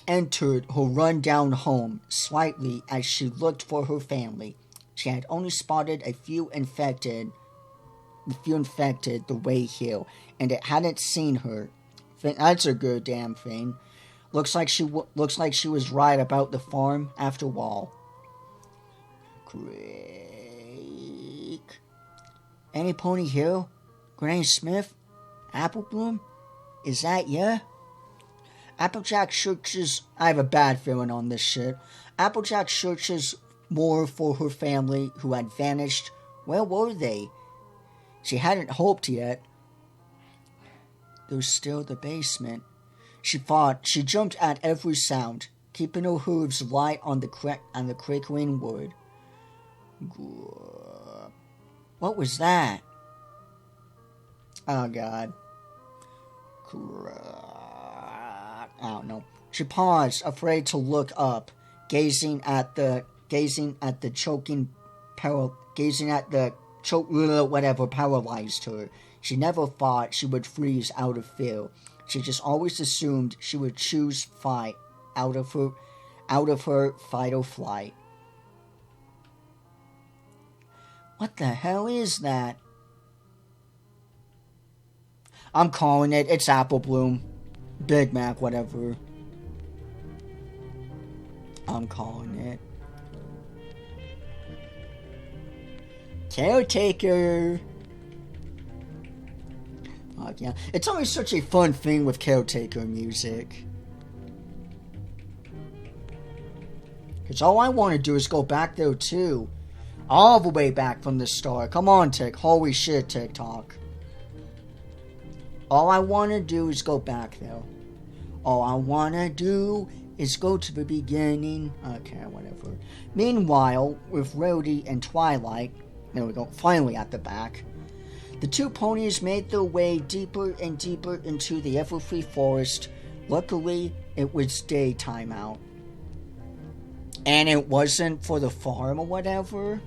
entered her run-down home slightly as she looked for her family. She had only spotted a few infected the way here, and it hadn't seen her. That's a good damn thing. Looks like she was right about the farm after all. Creak. Any pony here? Granny Smith? Apple Bloom? Is that ya? Applejack searches. I have a bad feeling on this shit. Applejack searches more for her family who had vanished. Where were they? She hadn't hoped yet. There's still the basement. She thought. She jumped at every sound, keeping her hooves light on the crickling wood. What was that? Oh God. I don't know. She paused, afraid to look up, gazing at the whatever paralyzed her. She never thought she would freeze out of fear. She just always assumed she would choose fight out of her fight or flight. What the hell is that? I'm calling it. It's Apple Bloom. Big Mac, whatever. I'm calling it. Caretaker. Oh, yeah. It's always such a fun thing with Caretaker music. Because all I want to do is go back there too. All the way back from the start. Come on, Holy shit, TikTok. All I want to do is go back there. All I want to do is go to the beginning. Okay, whatever. Meanwhile, with Rowdy and Twilight, there we go, finally at the back, the 2 ponies made their way deeper and deeper into the everfree forest. Luckily, it was daytime out. And it wasn't for the farm or whatever.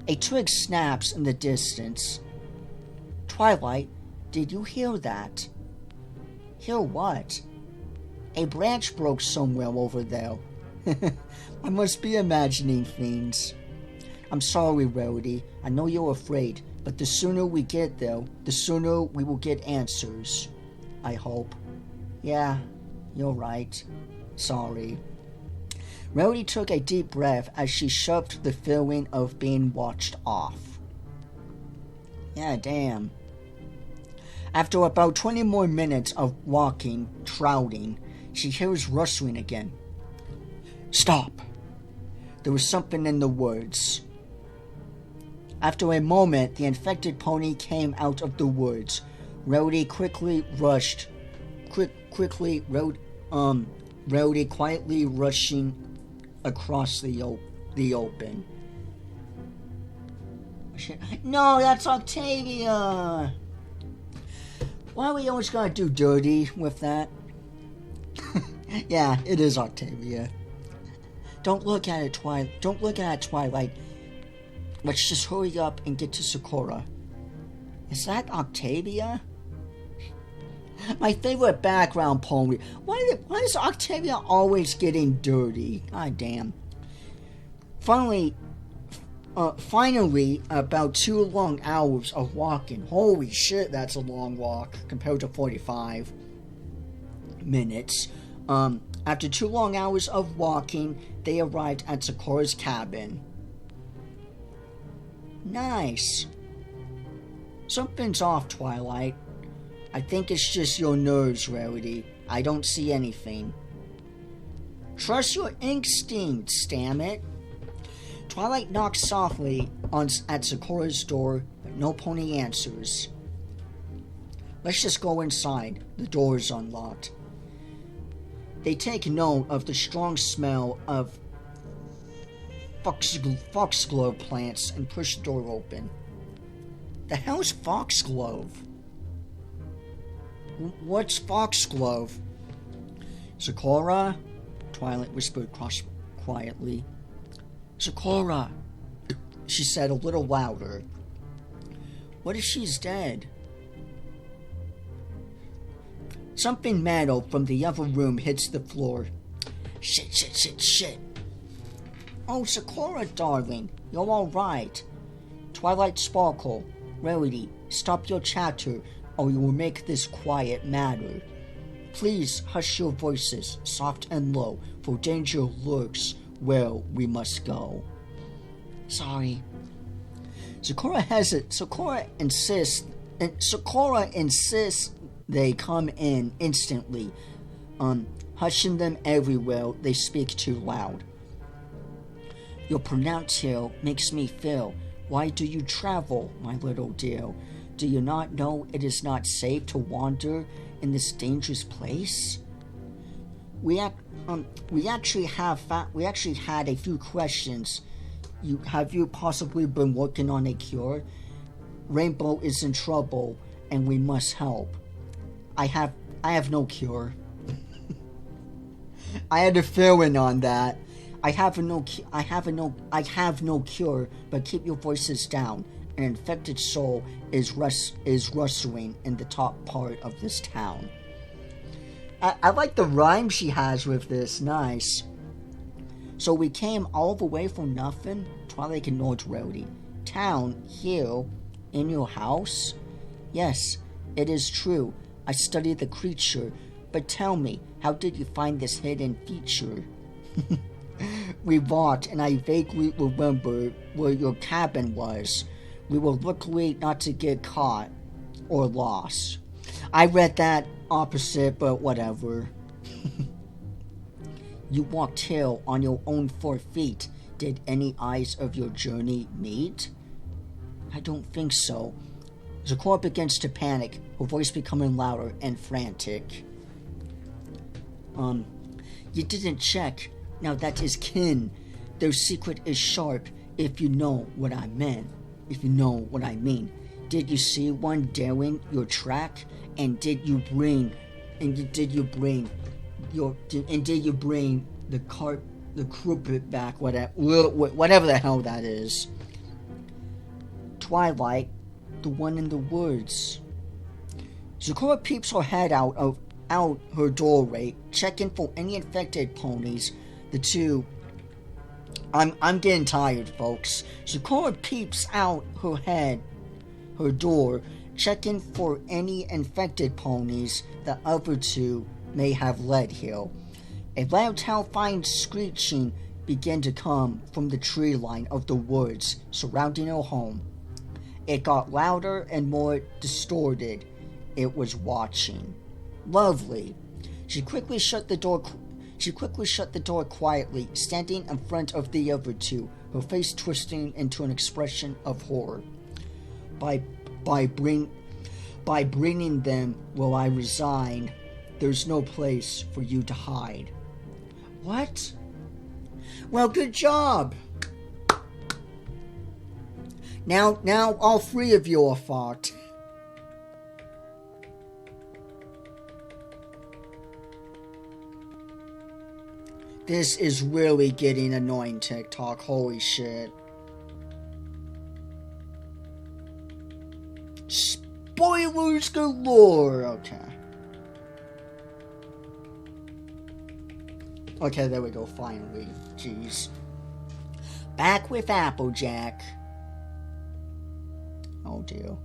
A twig snaps in the distance. Twilight, did you hear that? Hear what? A branch broke somewhere over there. I must be imagining things. I'm sorry, Rowdy. I know you're afraid, but the sooner we get there, the sooner we will get answers. I hope. Yeah, you're right. Sorry. Rowdy took a deep breath as she shoved the feeling of being watched off. Yeah, damn. After about 20 more minutes of walking, trouting, she hears rustling again. Stop! There was something in the words. After a moment, the infected pony came out of the woods. Rowdy quietly rushing across the open. No, that's Octavia! Why are we always gonna do dirty with that? Yeah, it is Octavia. Don't look at it, Twilight. Let's just hurry up and get to Sakura. Is that Octavia? My favorite background pony. Why is Octavia always getting dirty? God damn. Finally, about 2 long hours of walking. Holy shit, that's a long walk compared to 45 minutes. After 2 long hours of walking, they arrived at Sakura's cabin. Nice. Something's off, Twilight. I think it's just your nerves, Rarity. I don't see anything. Trust your instincts, damn it. Twilight knocks softly at Sakura's door, but no pony answers. Let's just go inside. The door is unlocked. They take note of the strong smell of foxglove plants and push the door open. The hell's foxglove? What's foxglove? Sakura? Twilight whispered quietly. Sakura, she said a little louder. What if she's dead? Something metal from the other room hits the floor. Shit. Oh, Sakura, darling, you're alright. Twilight Sparkle, Rarity, stop your chatter or you will make this quiet matter. Please hush your voices, soft and low, for danger lurks where we must go. Sorry. Sakura insists they come in instantly, hushing them everywhere they speak too loud. Your pronounce makes me feel. Why do you travel, my little dear? Do you not know it is not safe to wander in this dangerous place? We actually had a few questions. Have you possibly been working on a cure? Rainbow is in trouble, and we must help. I have no cure. I had a feeling on that. I have no cure, but keep your voices down. An infected soul is rustling in the top part of this town. I like the rhyme she has with this. Nice. So we came all the way for nothing? Twilight ignored Rowdy. Town, here, in your house? Yes, it is true. I studied the creature, but tell me, how did you find this hidden feature? We walked, and I vaguely remember where your cabin was. We were lucky not to get caught or lost. I read that opposite, but whatever. You walked here on your own 4 feet. Did any eyes of your journey meet? I don't think so. Sakura begins to panic, her voice becoming louder and frantic. You didn't check. Now that is kin. Their secret is sharp, if you know what I meant. If you know what I mean. Did you see one daring your track? And did you bring the croupier back, whatever the hell that is? Twilight, the one in the woods. Sakura peeps her head out her doorway, checking for any infected ponies. The two... I'm getting tired, folks. Sakura peeps out her door, checking for any infected ponies the other two may have led here. A loud terrifying screeching began to come from the tree line of the woods surrounding her home. It got louder and more distorted. It was watching. Lovely. She quickly shut the door quietly, standing in front of the other two, her face twisting into an expression of horror. By bringing them where I reside, there's no place for you to hide. What? Well, good job. Now all 3 of you are fucked. This is really getting annoying, TikTok. Holy shit. Spoilers galore. Okay, there we go, finally. Jeez. Back with Applejack. Oh dear.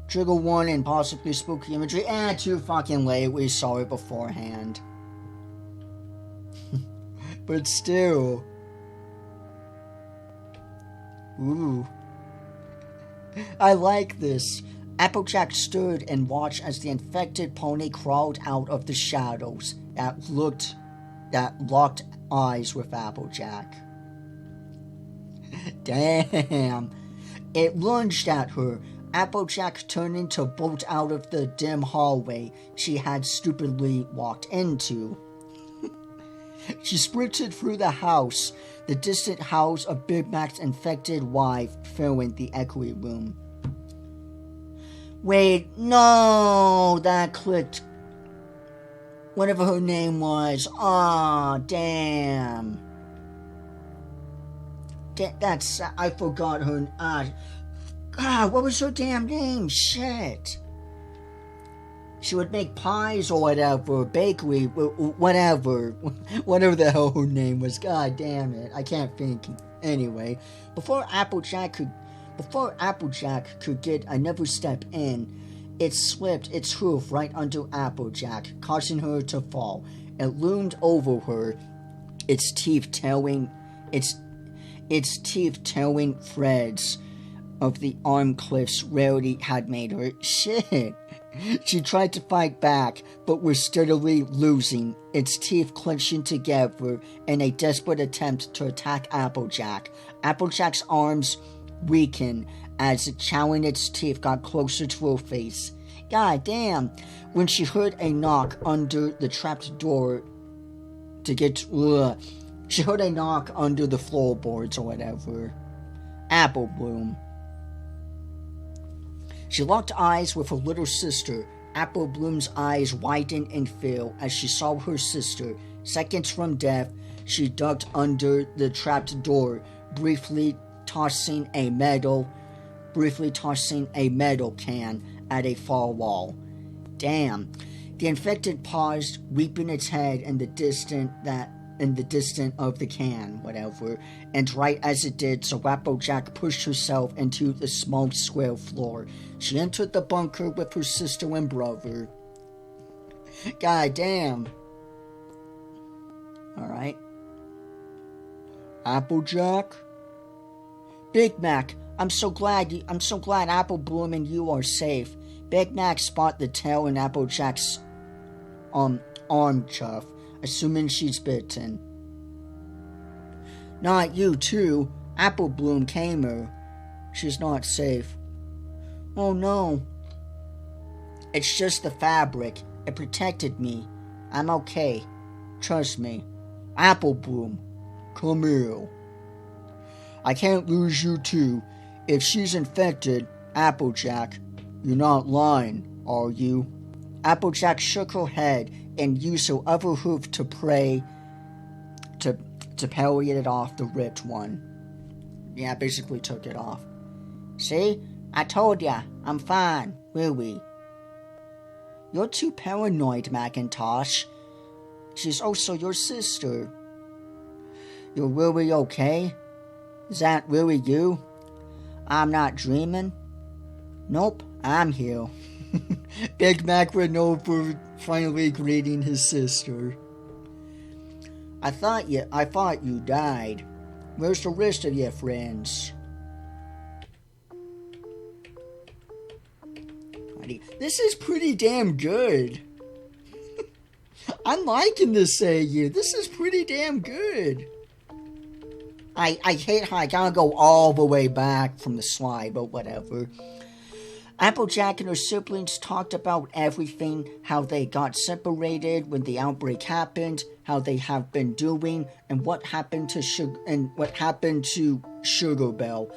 Trigger warning, possibly spooky imagery. Too fucking late. We saw it beforehand. But still. Ooh. I like this. Applejack stood and watched as the infected pony crawled out of the shadows that locked eyes with Applejack. Damn. It lunged at her. Applejack turning to bolt out of the dim hallway she had stupidly walked into. She sprinted through the house, the distant howls of Big Mac's infected wife filling the echoey room. Wait, no, that clicked. Whatever her name was. Aw, damn. I forgot her. God, what was her damn name? Shit. She would make pies or whatever, bakery, whatever. Whatever the hell her name was. God damn it. I can't think. Anyway, before Applejack could get another step in, it slipped its hoof right under Applejack, causing her to fall. It loomed over her, its teeth tearing threads of the arm cliffs Rarity had made her. Shit. She tried to fight back, but was steadily losing, its teeth clenching together in a desperate attempt to attack Applejack. Applejack's arms weakened as it chowing its teeth got closer to her face. God damn. When she heard a knock under the trapped door she heard a knock under the floorboards or whatever. Apple Bloom. She locked eyes with her little sister. Apple Bloom's eyes widened in fear as she saw her sister. Seconds from death, she ducked under the trapped door, briefly tossing a metal can at a far wall. Damn. The infected paused, weeping its head in the distance of the can, whatever, and right as it did, so Applejack pushed herself into the small square floor. She entered the bunker with her sister and brother. God damn. Alright. Applejack? Big Mac, I'm so glad Apple Bloom and you are safe. Big Mac spot the tail in Applejack's arm chuff, assuming she's bitten. Not you too. Apple Bloom came her. She's not safe. Oh no. It's just the fabric. It protected me. I'm okay. Trust me. Apple Bloom, come here. I can't lose you too. If she's infected, Applejack, you're not lying, are you? Applejack shook her head and used her other hoof to parry it off the ripped one. Yeah, basically took it off. See? I told ya, I'm fine, Willie. You're too paranoid, Macintosh. She's also your sister. You're really okay? Is that really you? I'm not dreaming? Nope, I'm here. Big Mac went over, finally greeting his sister. I thought you died. Where's the rest of your friends? This is pretty damn good. I'm liking this AU. This is pretty damn good. I hate how I gotta go all the way back from the slide, but whatever. Applejack and her siblings talked about everything, how they got separated when the outbreak happened, how they have been doing, and what happened to Sugar Bell.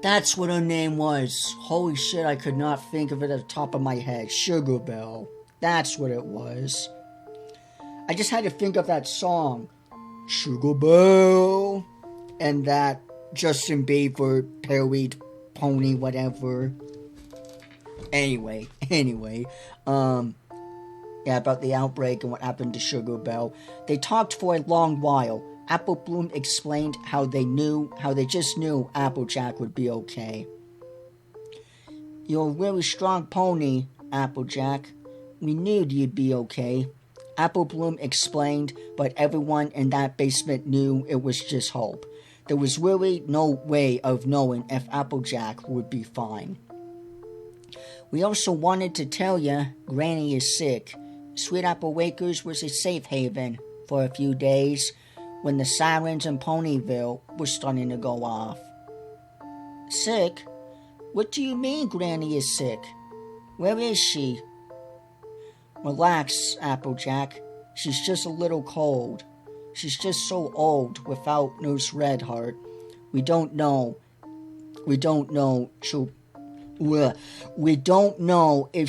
That's what her name was. Holy shit, I could not think of it at the top of my head. Sugar Bell. That's what it was. I just had to think of that song. Sugar Bell. And that Justin Bieber parodied Pony whatever. Anyway. Yeah, about the outbreak and what happened to Sugar Bell. They talked for a long while. Apple Bloom explained how they just knew Applejack would be okay. You're a really strong pony, Applejack. We knew you'd be okay. Apple Bloom explained, but everyone in that basement knew it was just hope. There was really no way of knowing if Applejack would be fine. We also wanted to tell you, Granny is sick. Sweet Apple Wakers was a safe haven. for a few days when the sirens in Ponyville were starting to go off. Sick? What do you mean Granny is sick? Where is she? Relax, Applejack. She's just a little cold. She's just so old without Nurse Redheart. We don't know if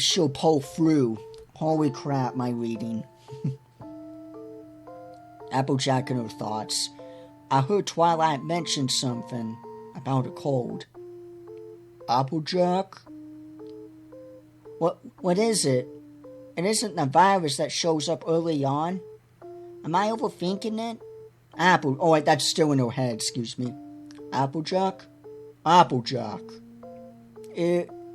she'll pull through. Holy crap, my reading. Applejack and her thoughts. I heard Twilight mention something about a cold. Applejack? What is it? It isn't the virus that shows up early on? Am I overthinking it? Oh wait, that's still in her head, excuse me. Applejack? Applejack.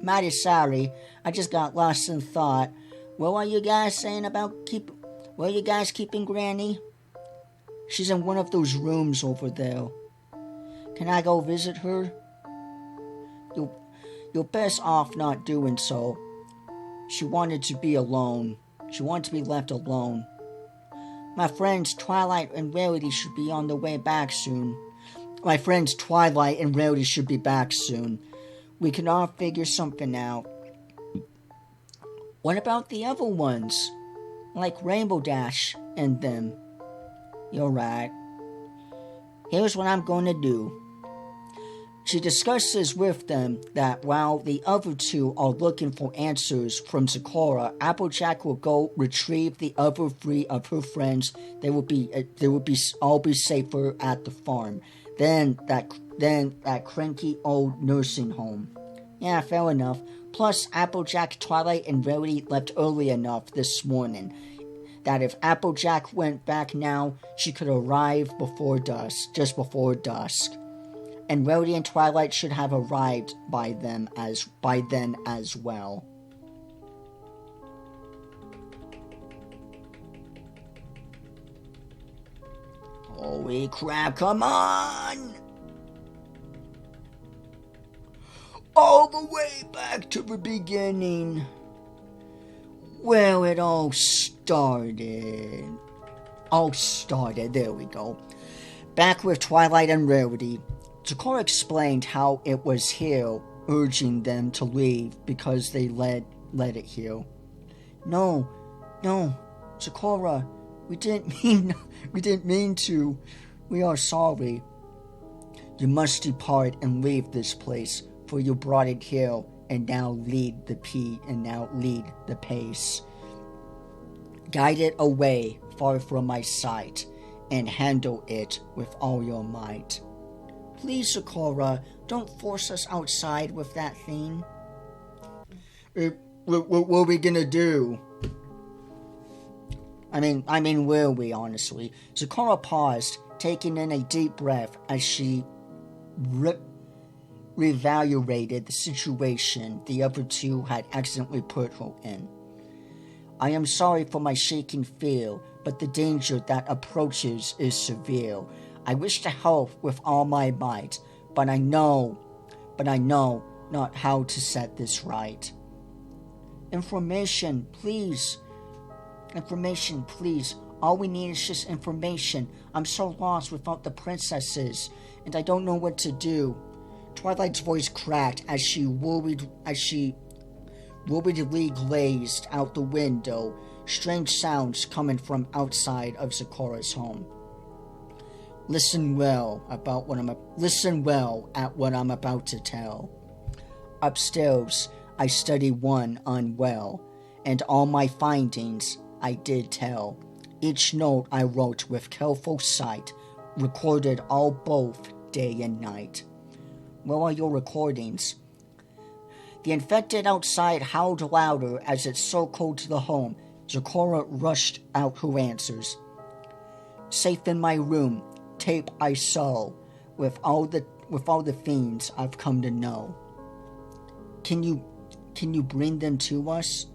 Mighty sorry, I just got lost in thought. What were you guys saying about keeping Granny? She's in one of those rooms over there. Can I go visit her? You're best off not doing so. She wanted to be alone. She wanted to be left alone. My friends Twilight and Rarity should be on their way back soon. My friends Twilight and Rarity should be back soon. We can all figure something out. What about the other ones? Like Rainbow Dash and them. You're right. Here's what I'm going to do. She discusses with them that while the other two are looking for answers from Sakura, Applejack will go retrieve the other three of her friends. They will all be safer at the farm than that cranky old nursing home. Yeah, fair enough. Plus, Applejack, Twilight, and Rarity left early enough this morning that if Applejack went back now, she could arrive just before dusk. And Rarity and Twilight should have arrived by then as well. Holy crap, come on! All the way back to the beginning. Where it all started. There we go. Back with Twilight and Rarity. Sakura explained how it was here urging them to leave because they let it here. No, Sakura, we didn't mean to. We are sorry. You must depart and leave this place, for you brought it here and now lead the pace. Guide it away far from my sight and handle it with all your might. Please, Sakura, don't force us outside with that thing. What are we gonna do? I mean, will we, honestly? Sakura paused, taking in a deep breath as she reevaluated the situation the other two had accidentally put her in. I am sorry for my shaking feel, but the danger that approaches is severe. I wish to help with all my might, but I know not how to set this right. Information, please. All we need is just information. I'm so lost without the princesses, and I don't know what to do. Twilight's voice cracked as she worriedly glazed out the window, strange sounds coming from outside of Sakura's home. Listen well at what I'm about to tell. Upstairs, I study one unwell, and all my findings I did tell. Each note I wrote with careful sight, recorded all both day and night. Where are your recordings? The infected outside howled louder as it circled to the home. Sakura rushed out her answers. Safe in my room, tape I saw, with all the fiends I've come to know. Can you bring them to us?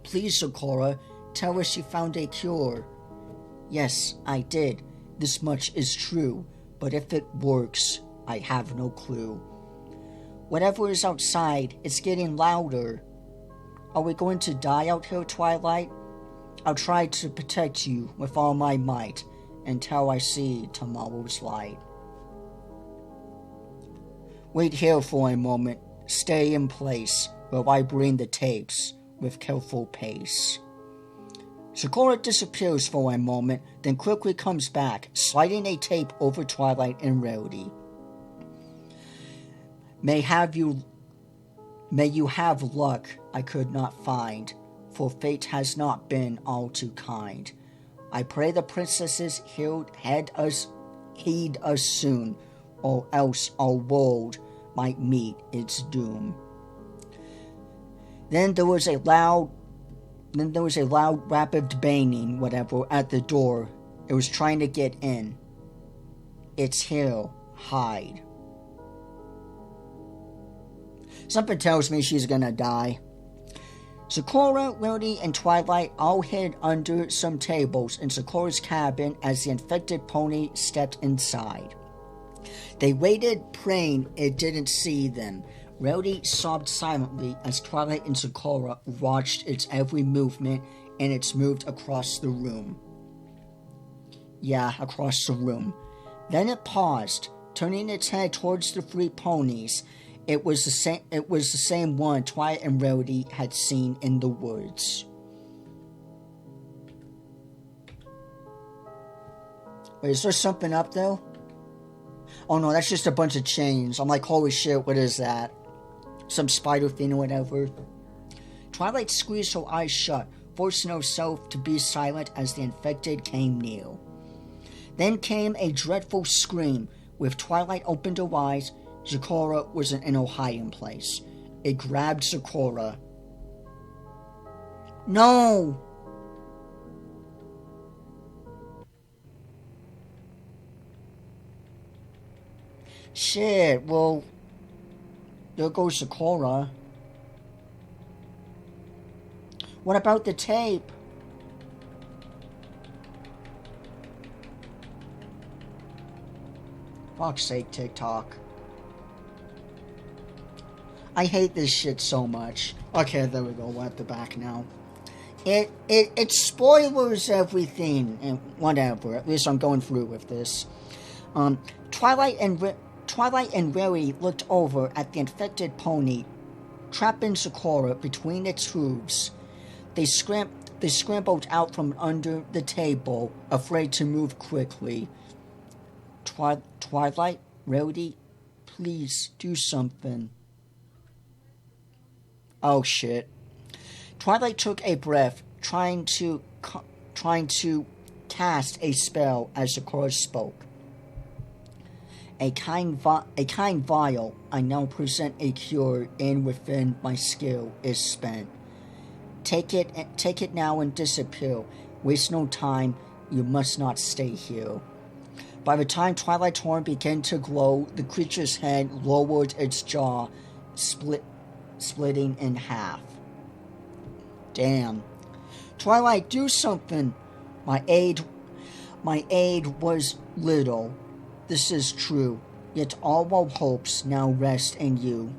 Please, Sakura, tell us you found a cure. Yes, I did. This much is true, but if it works, I have no clue. Whatever is outside, it's getting louder. Are we going to die out here, Twilight? I'll try to protect you with all my might until I see tomorrow's light. Wait here for a moment. Stay in place while I bring the tapes with careful pace. Sakura disappears for a moment, then quickly comes back, sliding a tape over Twilight and Rarity. May you have luck I could not find, for fate has not been all too kind. I pray the princesses heed us soon, or else our world might meet its doom. Then there was a loud rapid banging, whatever, at the door. It was trying to get in. It's here. Hide. Something tells me she's gonna die. Sakura, Rarity, and Twilight all hid under some tables in Sakura's cabin as the infected pony stepped inside. They waited, praying it didn't see them. Rarity sobbed silently as Twilight and Sakura watched its every movement, and it's moved across the room. Yeah, across the room. Then it paused, turning its head towards the three ponies. It was the same one Twilight and Rarity had seen in the woods. Wait, is there something up there? Oh no, that's just a bunch of chains. I'm like, holy shit, what is that? Some spider thing or whatever. Twilight squeezed her eyes shut, forcing herself to be silent as the infected came near. Then came a dreadful scream. With Twilight opened her eyes, Sakura was in her hiding place. It grabbed Sakura. No! Shit, well, there goes Sakura. What about the tape? Fuck's sake, TikTok. I hate this shit so much. Okay, there we go. We're at the back now. It spoilers everything and whatever. At least I'm going through with this. Twilight and Rarity looked over at the infected pony, trapping Sakura between its hooves. They scrambled out from under the table, afraid to move quickly. Twilight, Rarity, please do something. Oh shit. Twilight took a breath, trying to cast a spell as Sakura spoke. A kind vial, I now present a cure, and within my skill is spent. Take it now and disappear. Waste no time, you must not stay here. By the time Twilight's horn began to glow, the creature's head lowered its jaw, splitting in half. Damn. Twilight, do something. My aid was little. This is true, yet all our hopes now rest in you.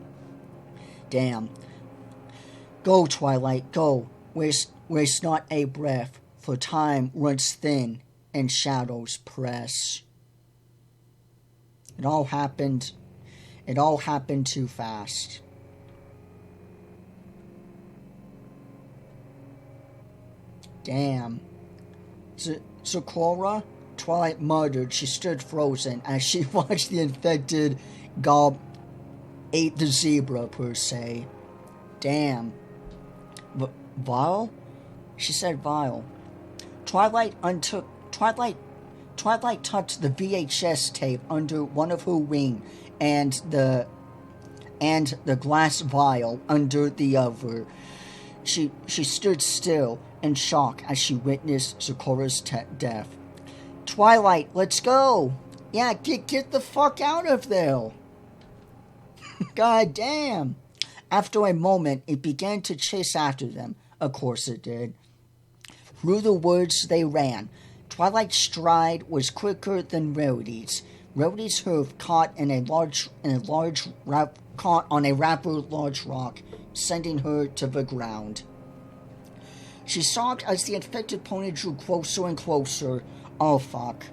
Damn. Go, Twilight, go. Waste not a breath, for time runs thin and shadows press. It all happened too fast. Damn. Sakura? Twilight muttered. She stood frozen as she watched the infected gob ate the zebra, per se. Damn. Vile? She said vile. Twilight tucked the VHS tape under one of her wing and the glass vial under the other. She stood still in shock as she witnessed Sakura's death. Twilight, let's go! Yeah, get the fuck out of there! God damn! After a moment, it began to chase after them. Of course it did. Through the woods they ran. Twilight's stride was quicker than Rarity's. Rarity's hoof caught on a rather large rock, sending her to the ground. She sobbed as the infected pony drew closer and closer. Oh, fuck.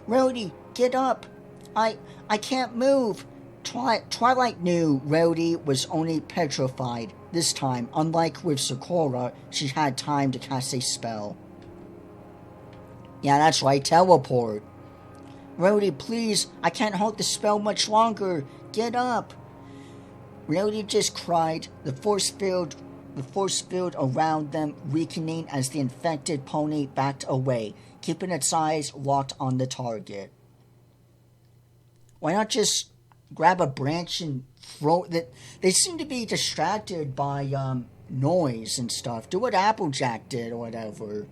Rowdy, get up. I can't move. Twilight knew Rowdy was only petrified. This time, unlike with Sakura, she had time to cast a spell. Yeah, that's right, teleport. Rowdy, please, I can't hold the spell much longer. Get up. Rowdy just cried, the force field around them weakening as the infected pony backed away, keeping its eyes locked on the target. Why not just grab a branch and throw it? They seem to be distracted by noise and stuff. Do what Applejack did or whatever.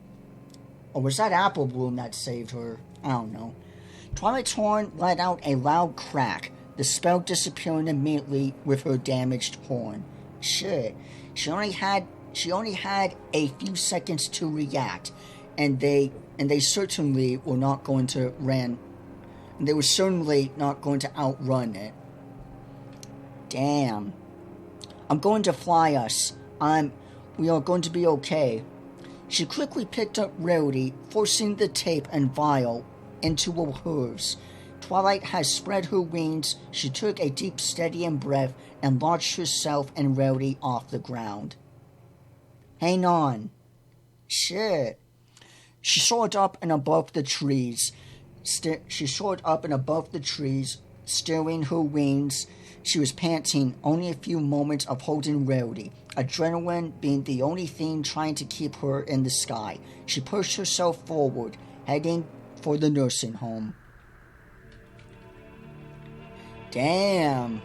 Or was that Apple Bloom that saved her? I don't know. Twilight's horn let out a loud crack, the spell disappearing immediately with her damaged horn. Shit. She only had a few seconds to react, and they certainly were not going to They were certainly not going to outrun it. Damn. I'm going to fly us. We are going to be okay. She quickly picked up Rowdy, forcing the tape and vial into her hooves. Twilight had spread her wings. She took a deep, steadying breath and launched herself and Rowdy off the ground. Hang on. Shit. She soared up and above the trees. Stirring her wings. She was panting, only a few moments of holding Rowdy, adrenaline being the only thing trying to keep her in the sky. She pushed herself forward, heading for the nursing home. Damn.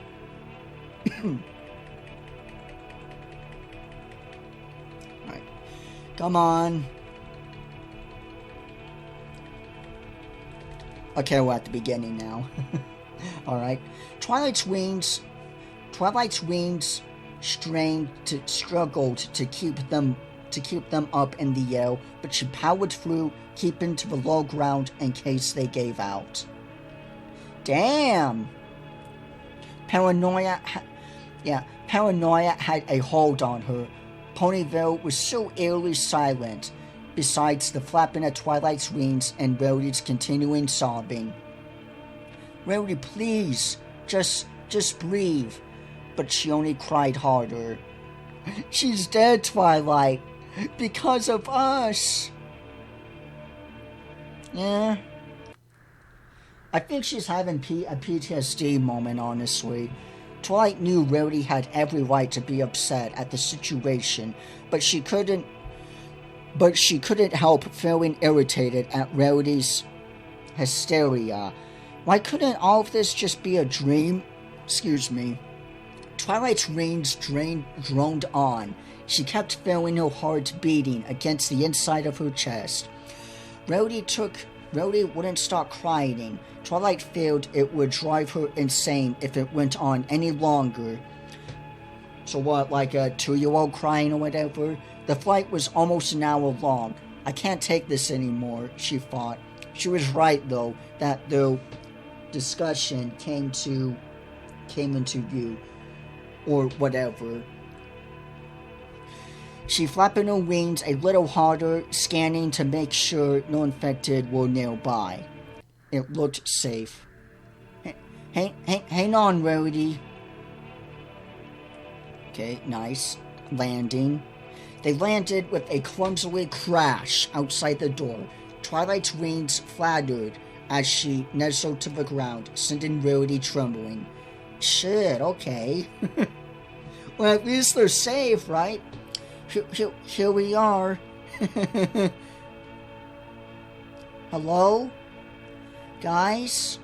Alright. Come on. Okay, we're at the beginning now. Alright. Twilight's wings struggled to keep them up in the air, but she powered through, keeping to the low ground in case they gave out. Damn! Paranoia had a hold on her. Ponyville was so eerily silent, besides the flapping of Twilight's wings and Rowdy's continuing sobbing. Rowdy, please, just breathe. But she only cried harder. She's dead, Twilight, because of us. Yeah. I think she's having a PTSD moment, honestly. Twilight knew Rowdy had every right to be upset at the situation, but she couldn't help feeling irritated at Rowdy's hysteria. Why couldn't all of this just be a dream? Excuse me. Twilight's wings droned on. She kept feeling her heart beating against the inside of her chest. Rowdy wouldn't stop crying. Twilight feared it would drive her insane if it went on any longer. So what, like a 2-year-old crying or whatever? The flight was almost an hour long. I can't take this anymore, she thought. She was right, though, that the discussion came into view, or whatever. She flapped her wings a little harder, scanning to make sure no infected were nearby. It looked safe. Hang on, Rowdy. Okay, nice. Landing. They landed with a clumsy crash outside the door. Twilight's wings flattered as she nestled to the ground, sending Rowdy trembling. Shit, okay. Well, at least they're safe, right? Here we are. Hello? Guys?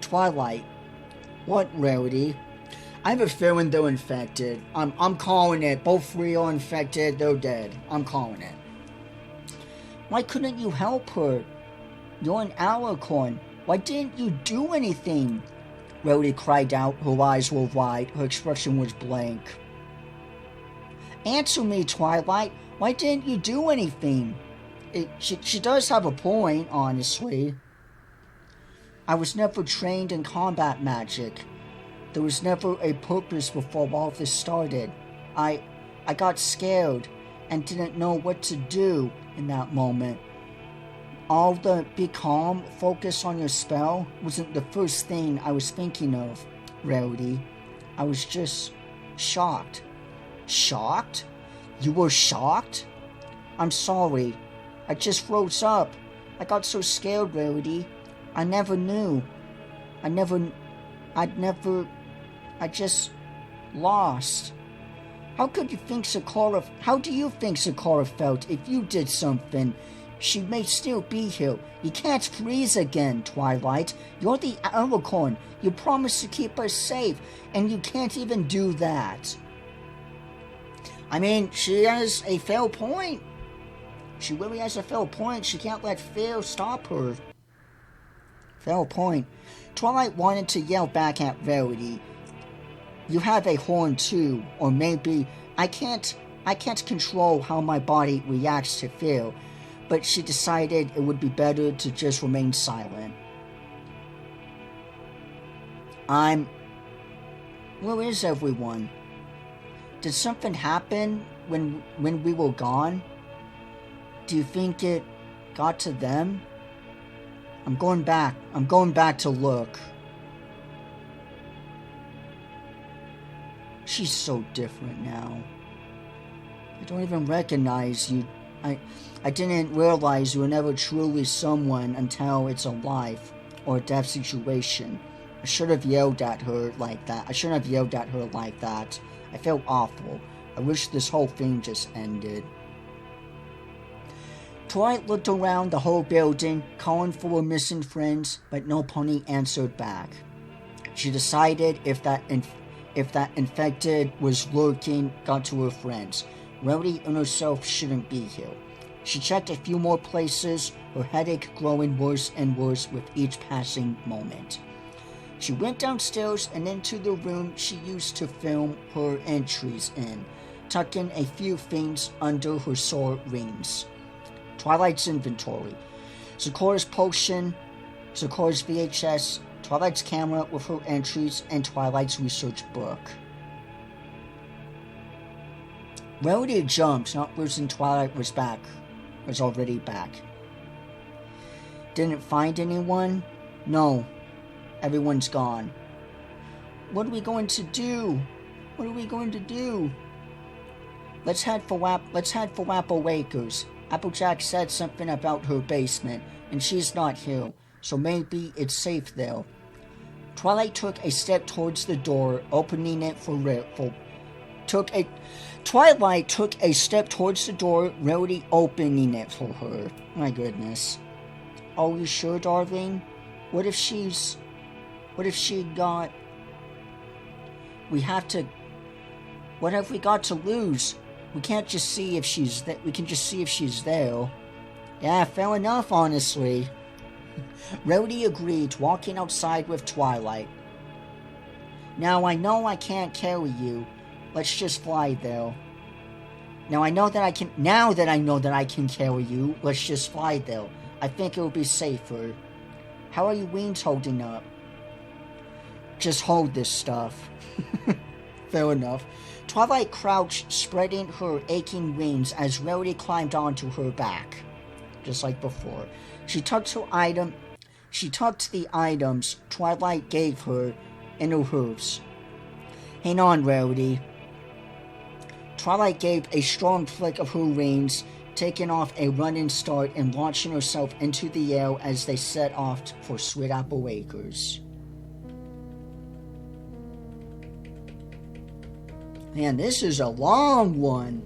Twilight. What, Rowdy? I have a feeling they're infected. I'm calling it. Both three are infected. They're dead. I'm calling it. Why couldn't you help her? You're an alicorn. Why didn't you do anything? Rowdy cried out. Her eyes were wide. Her expression was blank. Answer me, Twilight. Why didn't you do anything? She does have a point, honestly. I was never trained in combat magic. There was never a purpose before all this started. I got scared. and didn't know what to do in that moment. All the be calm, focus on your spell wasn't the first thing I was thinking of, Rarity. I was just shocked. Shocked? You were shocked? I'm sorry. I just froze up. I got so scared, Rarity. I never knew. I just lost. How do you think Sakura felt if you did something? She may still be here. You can't freeze again, Twilight. You're the Alicorn. You promised to keep us safe, and you can't even do that. I mean, she has a fair point. She really has a fair point. She can't let fear stop her. Fair point. Twilight wanted to yell back at Rarity. You have a horn too, or maybe I can't control how my body reacts to fear, but she decided it would be better to just remain silent. Where is everyone? Did something happen when we were gone? Do you think it got to them? I'm going back to look. She's so different now. I don't even recognize you. I didn't realize you were never truly someone until it's a life or a death situation. I should have yelled at her like that. I felt awful. I wish this whole thing just ended. Twilight looked around the whole building, calling for her missing friends, but no pony answered back. She decided if that infected was lurking, got to her friends. Rarity and herself shouldn't be here. She checked a few more places, her headache growing worse and worse with each passing moment. She went downstairs and into the room she used to film her entries in, tucking a few things under her sore rings. Twilight's inventory. Sakura's potion, Sakura's VHS, Twilight's camera with her entries, and Twilight's research book. Rarity jumped, not losing Twilight was already back. Didn't find anyone? No. Everyone's gone. What are we going to do? Let's head for Applewaker's. Applejack said something about her basement, and she's not here, so maybe it's safe there. Twilight took a step towards the door, opening it Twilight took a step towards the door, Rarity opening it for her. My goodness. Are you sure, darling? What if she got... What have we got to lose? We can't just see if she's there. We can just see if she's there. Yeah, fair enough, honestly. Rarity agreed, walking outside with Twilight. Now I know I can't carry you. Let's just fly there. Now I know that I can carry you. Let's just fly there. I think it will be safer. How are your wings holding up? Just hold this stuff. Fair enough. Twilight crouched, spreading her aching wings as Rarity climbed onto her back. Just like before. She tucked the items Twilight gave her in her hooves. Hang on, Rarity. Twilight gave a strong flick of her reins, taking off a running start and launching herself into the air as they set off for Sweet Apple Acres. Man, this is a long one.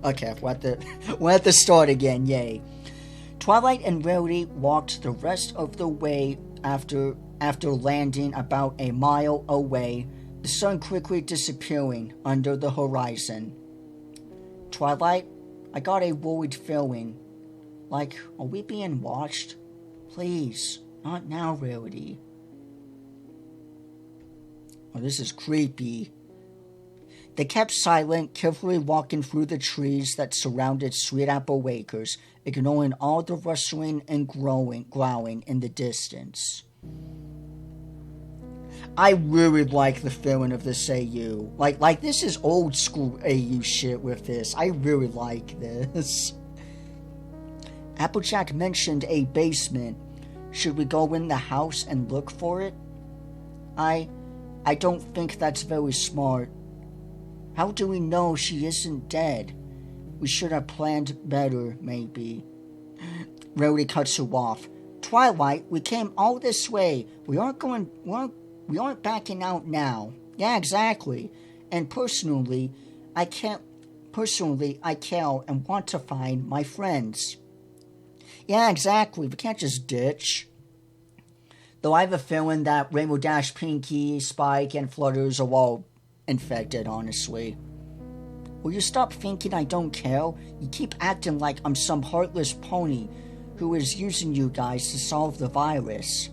Okay, we're at the start again, yay. Twilight and Rarity walked the rest of the way after landing about a mile away, the sun quickly disappearing under the horizon. Twilight, I got a worried feeling. Like, are we being watched? Please, not now, Rarity. Oh, this is creepy. They kept silent, carefully walking through the trees that surrounded Sweet Apple Acres, ignoring all the rustling and growling in the distance. I really like the feeling of this AU. Like this is old school AU shit with this. I really like this. Applejack mentioned a basement. Should we go in the house and look for it? I don't think that's very smart. How do we know she isn't dead? We should have planned better, maybe. Rowdy cuts her off. Twilight, we came all this way. We aren't backing out now. Yeah, exactly. And personally, I care and want to find my friends. Yeah, exactly. We can't just ditch. Though I have a feeling that Rainbow Dash, Pinky, Spike, and Flutters are all infected, honestly. Will you stop thinking I don't care? You keep acting like I'm some heartless pony who is using you guys to solve the virus.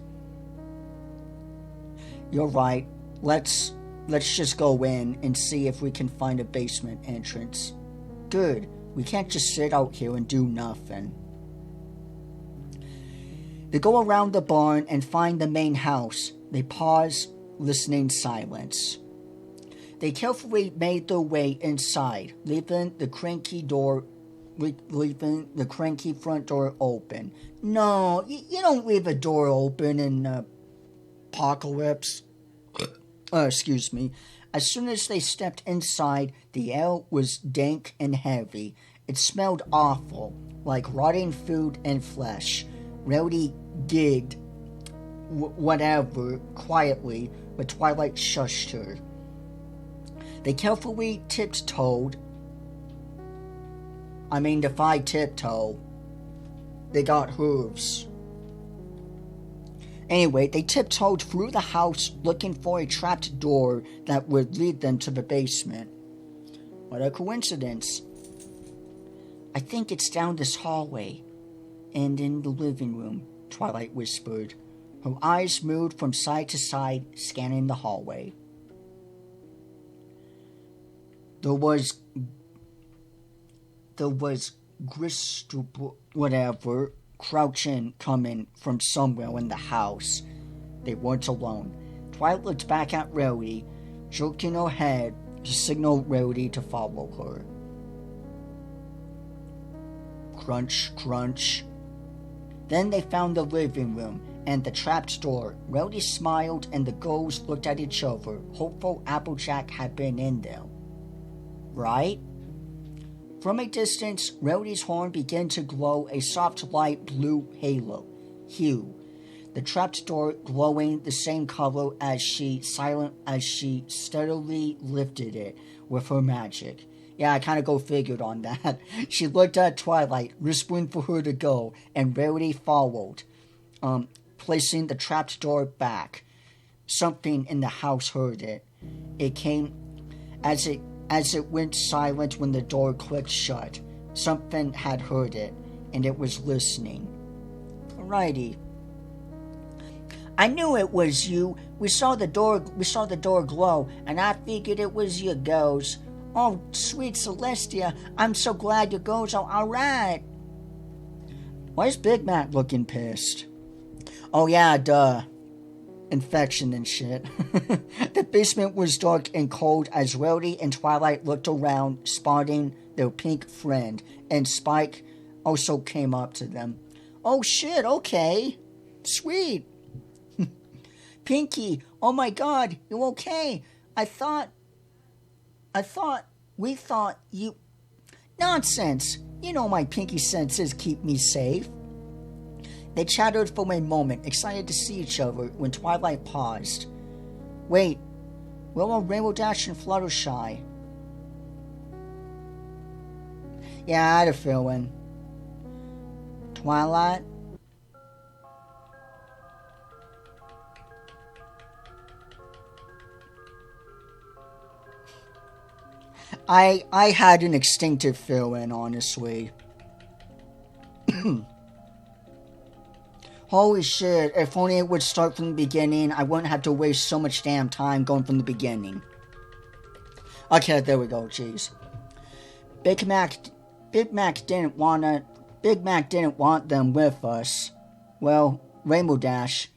You're right. Let's just go in and see if we can find a basement entrance. Good. We can't just sit out here and do nothing. They go around the barn and find the main house. They pause, listening in silence. They carefully made their way inside, leaving the cranky front door open. No, you don't leave a door open in apocalypse. Excuse me. As soon as they stepped inside, the air was dank and heavy. It smelled awful, like rotting food and flesh. Rowdy gigged, whatever, quietly, but Twilight shushed her. They carefully tiptoed. If I tiptoe, they got hooves. Anyway, they tiptoed through the house looking for a trapped door that would lead them to the basement. What a coincidence. I think it's down this hallway and in the living room, Twilight whispered. Her eyes moved from side to side, scanning the hallway. There was whatever, crouching, coming from somewhere in the house. They weren't alone. Twilight looked back at Rowdy, jerking her head to signal Rowdy to follow her. Crunch, crunch. Then they found the living room and the trapped door. Rowdy smiled and the girls looked at each other, hopeful Applejack had been in there. Right? From a distance, Rowdy's horn began to glow a soft light blue hue. The trapped door glowing the same color as she steadily lifted it with her magic. Yeah, I kind of go figured on that. She looked at Twilight, whispering for her to go, and Rowdy followed, placing the trapped door back. Something in the house heard it. It came as it went silent when the door clicked shut. Something had heard it, and it was listening. Alrighty. I knew it was you. We saw the door glow, and I figured it was your ghost. Oh, sweet Celestia, I'm so glad your ghosts are alright. Why is Big Mac looking pissed? Oh yeah, duh. Infection and shit. The basement was dark and cold as Rowdy and Twilight looked around, spotting their pink friend, and Spike also came up to them. Oh shit, okay. Sweet. Pinky, oh my god, you okay? We thought you... Nonsense. You know my pinky senses keep me safe. They chattered for a moment, excited to see each other, when Twilight paused. Wait, where are Rainbow Dash and Fluttershy? Yeah, I had a feeling. Twilight? I had an instinctive feeling, honestly. Holy shit, if only it would start from the beginning, I wouldn't have to waste so much damn time going from the beginning. Okay, there we go, jeez. Big Mac didn't want them with us. Well, Rainbow Dash,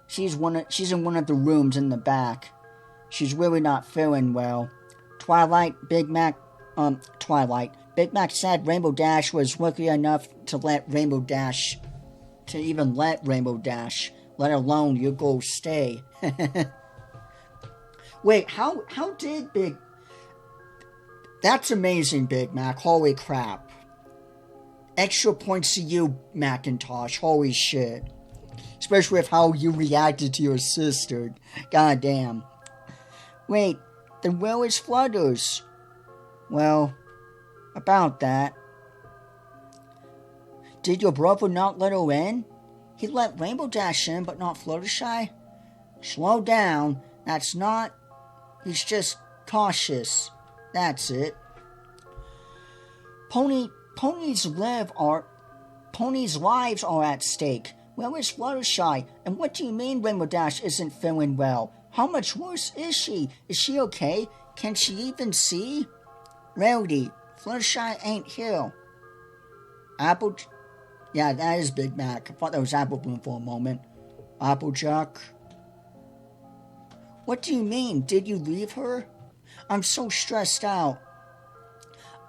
She's in one of the rooms in the back. She's really not feeling well. Twilight, Big Mac said Rainbow Dash was lucky enough to let Rainbow Dash, let alone you go stay. Wait, how did That's amazing, Big Mac. Holy crap. Extra points to you, Macintosh. Holy shit. Especially with how you reacted to your sister. God damn. Wait, then where is Flutters? Well, about that. Did your brother not let her in? He let Rainbow Dash in, but not Fluttershy? Slow down. That's not... He's just cautious. That's it. Pony's lives are at stake. Where is Fluttershy? And what do you mean Rainbow Dash isn't feeling well? How much worse is she? Is she okay? Can she even see? Rowdy, Fluttershy ain't here. Yeah, that is Big Mac. I thought that was Apple Bloom for a moment. Applejack. What do you mean? Did you leave her? I'm so stressed out.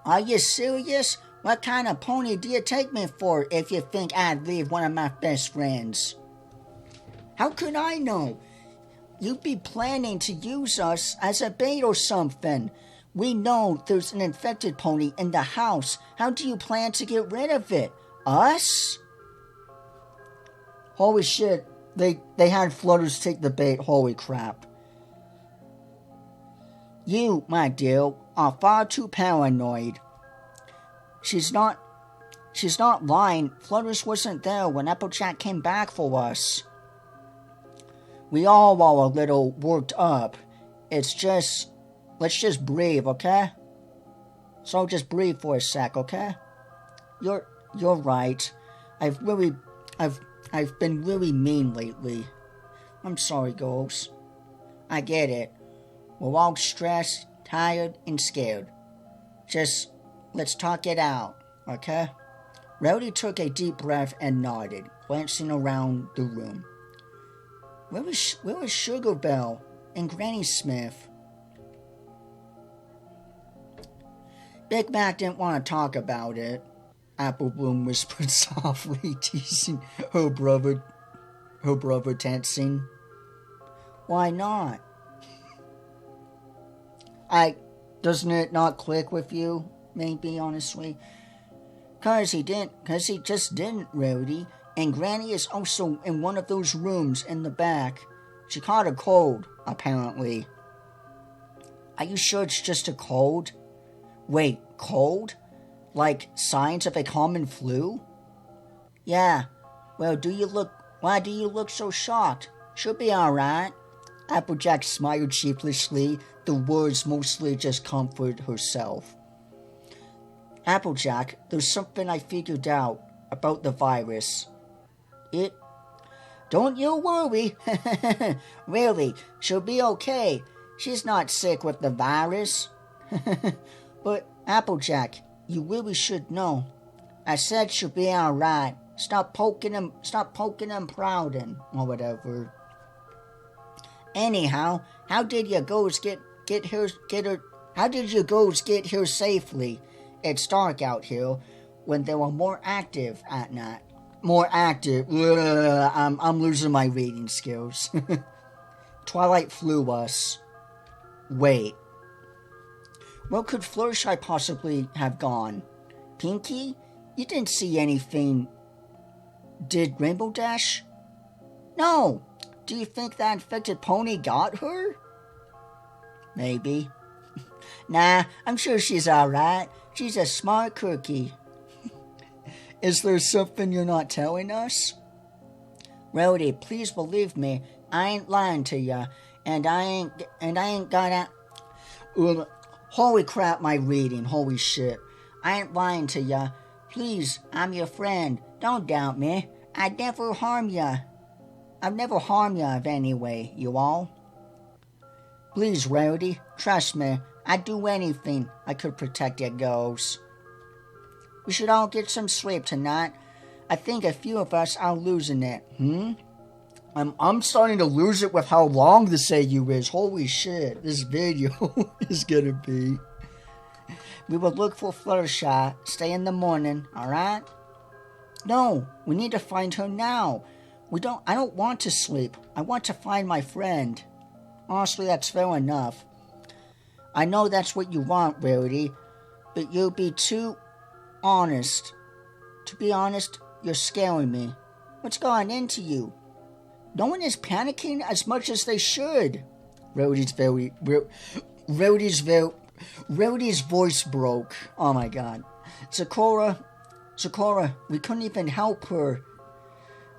Are you serious? What kind of pony do you take me for if you think I'd leave one of my best friends? How could I know? You'd be planning to use us as a bait or something. We know there's an infected pony in the house. How do you plan to get rid of it? Us? Holy shit. They had Flutters take the bait. Holy crap. You, my dear, are far too paranoid. She's not lying. Flutters wasn't there when Applejack came back for us. We all are a little worked up. Let's just breathe, okay? So just breathe for a sec, okay? You're right. I've been really mean lately. I'm sorry, girls. I get it. We're all stressed, tired, and scared. Just, let's talk it out, okay? Rowdy took a deep breath and nodded, glancing around the room. Where was Sugar Belle and Granny Smith? Big Mac didn't want to talk about it. Apple Bloom whispered softly, teasing her brother Tensing. Why not? Doesn't it not click with you? Maybe, honestly. Cause he just didn't, Rowdy. And Granny is also in one of those rooms in the back. She caught a cold, apparently. Are you sure it's just a cold? Wait, cold? Like signs of a common flu? Yeah. Well, why do you look so shocked? She'll be alright. Applejack smiled sheepishly. The words mostly just comforted herself. Applejack, there's something I figured out about the virus. Don't you worry. Really, she'll be okay. She's not sick with the virus. But, Applejack, you really should know. I said she'll be alright. Stop poking and prouding, or whatever. Anyhow, how did you girls get here safely? It's dark out here when they were more active at night. More active. I'm losing my reading skills. Twilight flew us. Wait. Where could Fluttershy possibly have gone? Pinky? You didn't see anything. Did Rainbow Dash? No. Do you think that infected pony got her? Maybe. Nah, I'm sure she's alright. She's a smart cookie. Is there something you're not telling us? Rowdy, please believe me. I ain't lying to ya. And I ain't got a... Holy crap, my reading. Holy shit. I ain't lying to ya. Please, I'm your friend. Don't doubt me. I'd never harm ya. I've never harmed ya of any way, you all. Please, Rowdy, trust me. I'd do anything I could protect your girls. We should all get some sleep tonight. I think a few of us are losing it, I'm starting to lose it with how long this AU is. Holy shit, this video is gonna be. We will look for Fluttershy. Stay in the morning, alright? No, we need to find her now. I don't want to sleep. I want to find my friend. Honestly, that's fair enough. I know that's what you want, Rarity, but you'll be too honest. To be honest, you're scaring me. What's going into you? No one is panicking as much as they should. Rarity's voice broke. Oh my god. Sakura, we couldn't even help her.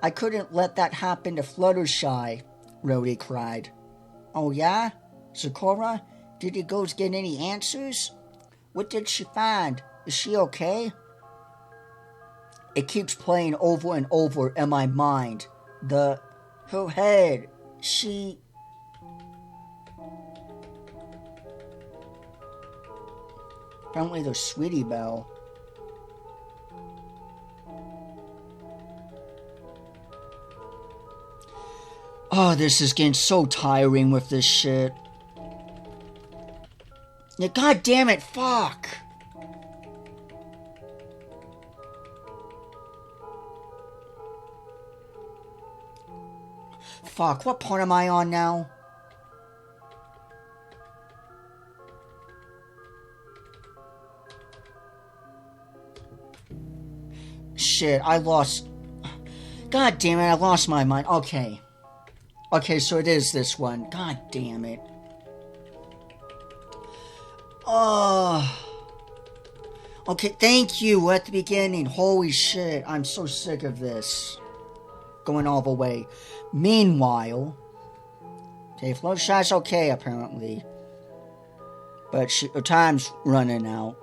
I couldn't let that happen to Fluttershy, Rarity cried. Oh yeah? Sakura, did you go get any answers? What did she find? Is she okay? It keeps playing over and over in my mind. Her head, she... Apparently there's Sweetie Belle. Oh, this is getting so tiring with this shit. Yeah, god damn it, fuck! Fuck, what part am I on now? Shit, I lost... God damn it, I lost my mind. Okay. Okay, so it is this one. God damn it. Oh. Okay, thank you at the beginning. Holy shit, I'm so sick of this. Going all the way. Meanwhile, okay, Fluttershy's okay apparently, but her time's running out.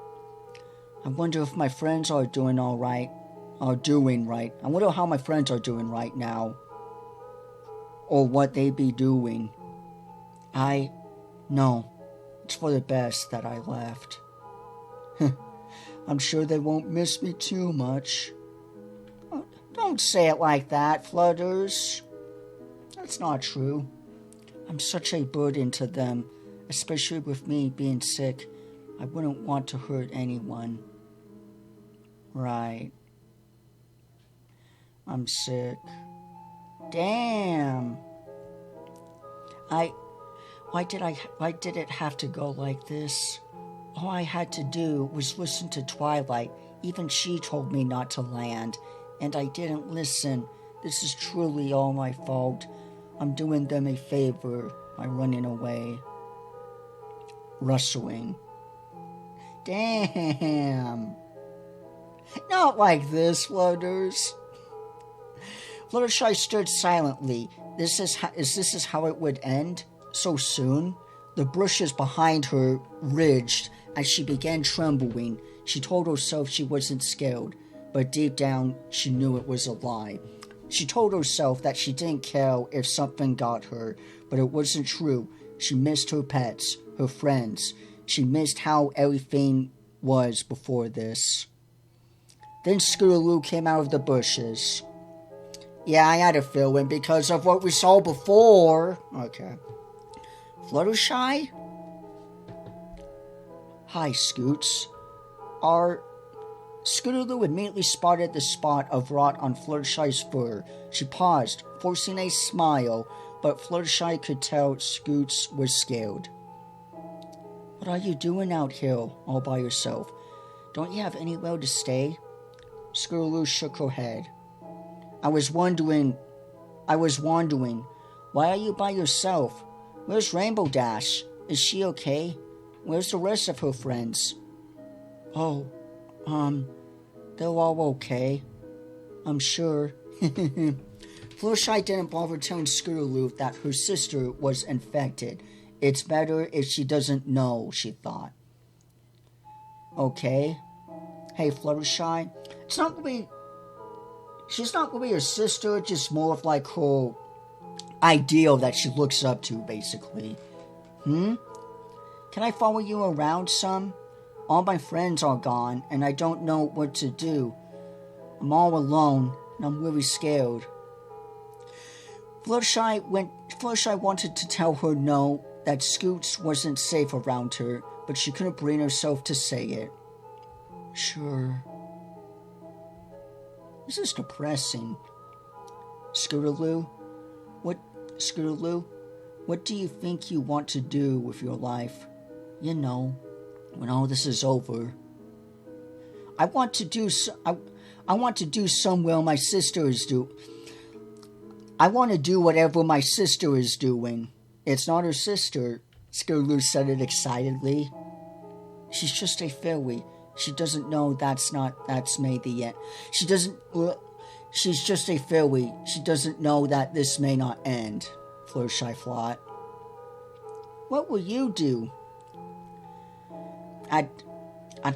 I wonder if my friends are doing all right, are doing right. I wonder how my friends are doing right now, or what they be doing. No, it's for the best that I left. I'm sure they won't miss me too much. Don't say it like that, Flutters. That's not true. I'm such a burden to them, especially with me being sick. I wouldn't want to hurt anyone. Right. I'm sick. Damn. Why did it have to go like this? All I had to do was listen to Twilight. Even she told me not to land, and I didn't listen. This is truly all my fault. I'm doing them a favor by running away. Rustling. Damn. Not like this, Flutters. Fluttershy stood silently. This is how it would end? So soon? The bushes behind her ridged as she began trembling. She told herself she wasn't scared, but deep down she knew it was a lie. She told herself that she didn't care if something got her, but it wasn't true. She missed her pets, her friends. She missed how everything was before this. Then Scootaloo came out of the bushes. Yeah, I had a feeling because of what we saw before. Okay. Fluttershy? Hi, Scoots. Scootaloo immediately spotted the spot of rot on Fluttershy's fur. She paused, forcing a smile, but Fluttershy could tell Scoots was scared. What are you doing out here, all by yourself? Don't you have anywhere to stay? Scootaloo shook her head. I was wondering, why are you by yourself? Where's Rainbow Dash? Is she okay? Where's the rest of her friends? Oh, they're all okay. I'm sure. Fluttershy didn't bother telling Scootaloo that her sister was infected. It's better if she doesn't know, she thought. Okay. Hey, Fluttershy. She's not gonna be your sister, just more of like her ideal that she looks up to, basically. Can I follow you around some? All my friends are gone, and I don't know what to do. I'm all alone, and I'm really scared. Fluttershy wanted to tell her no, that Scoots wasn't safe around her, but she couldn't bring herself to say it. Sure. This is depressing. Scootaloo, what do you think you want to do with your life? You know, when all this is over. I want to do somewhere my sister is I want to do whatever my sister is doing. It's not her sister, Scootaloo said it excitedly. She's just a fairy. She doesn't know that's made the end. She's just a fairy. She doesn't know that this may not end, Fluttershy thought. What will you do? I'd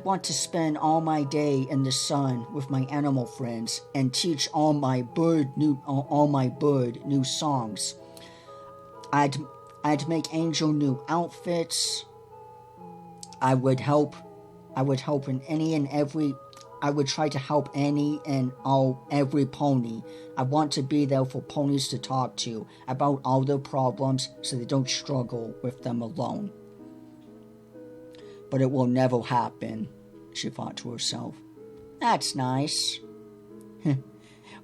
want to spend all my day in the sun with my animal friends and teach all my bird new songs. I'd make Angel new outfits. I would try to help any and every pony. I want to be there for ponies to talk to about all their problems so they don't struggle with them alone. But it will never happen, she thought to herself. That's nice.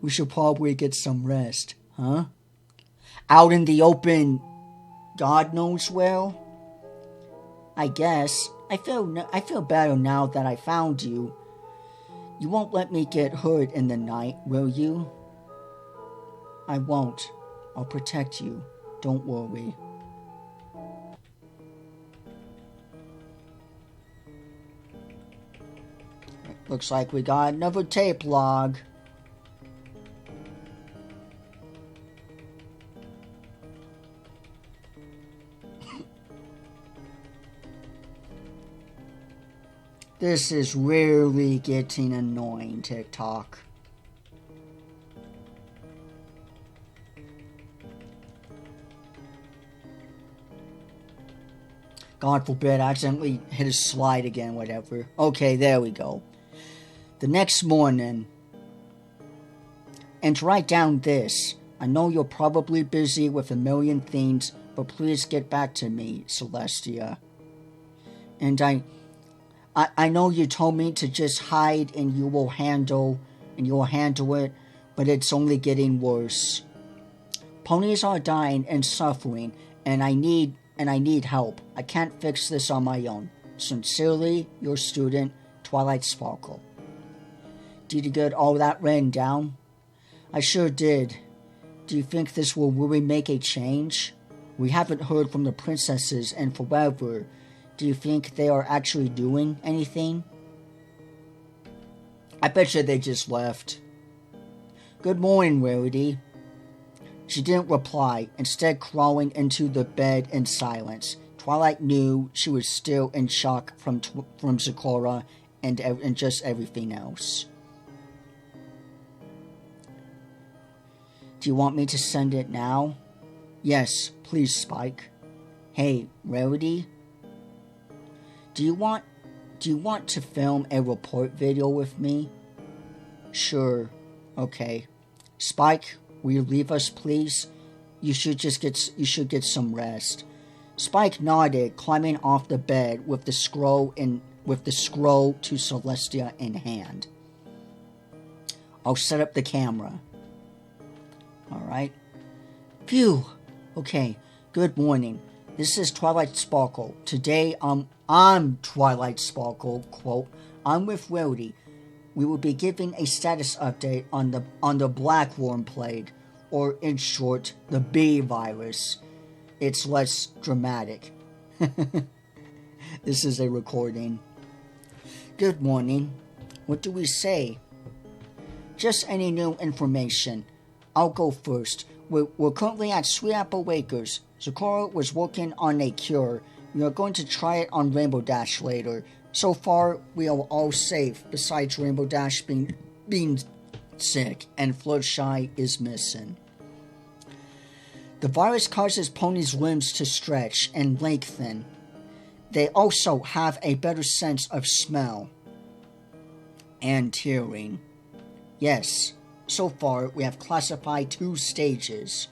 We should probably get some rest, huh? Out in the open, God knows where? I guess. I feel better now that I found you. You won't let me get hurt in the night, will you? I won't. I'll protect you. Don't worry. Looks like we got another tape log. This is really getting annoying, TikTok. God forbid I accidentally hit a slide again, whatever. Okay, there we go. The next morning. And write down this. I know you're probably busy with a million things, but please get back to me, Celestia. And I know you told me to just hide and you'll handle it, but it's only getting worse. Ponies are dying and suffering, and I need help. I can't fix this on my own. Sincerely, your student, Twilight Sparkle. Did you get all that written down? I sure did. Do you think this will really make a change? We haven't heard from the princesses in forever. Do you think they are actually doing anything? I bet you they just left. Good morning, Rarity. She didn't reply, instead crawling into the bed in silence. Twilight knew she was still in shock from Sakura and just everything else. Do you want me to send it now? Yes, please, Spike. Hey, Rarity? Do you want to film a report video with me? Sure. Okay. Spike, will you leave us, please? You should get some rest. Spike nodded, climbing off the bed with the scroll to Celestia in hand. I'll set up the camera. Alright. Phew. Okay. Good morning. This is Twilight Sparkle. Today, I'm Twilight Sparkle, quote. I'm with Rarity. We will be giving a status update on the Blackworm plague, or in short, the bee virus. It's less dramatic. This is a recording. Good morning. What do we say? Just any new information. I'll go first. We're currently at Sweet Apple Acres. Sakura was working on a cure. We are going to try it on Rainbow Dash later. So far, we are all safe, besides Rainbow Dash being sick, and Fluttershy is missing. The virus causes ponies' limbs to stretch and lengthen. They also have a better sense of smell and hearing. Yes, so far we have classified 2 stages.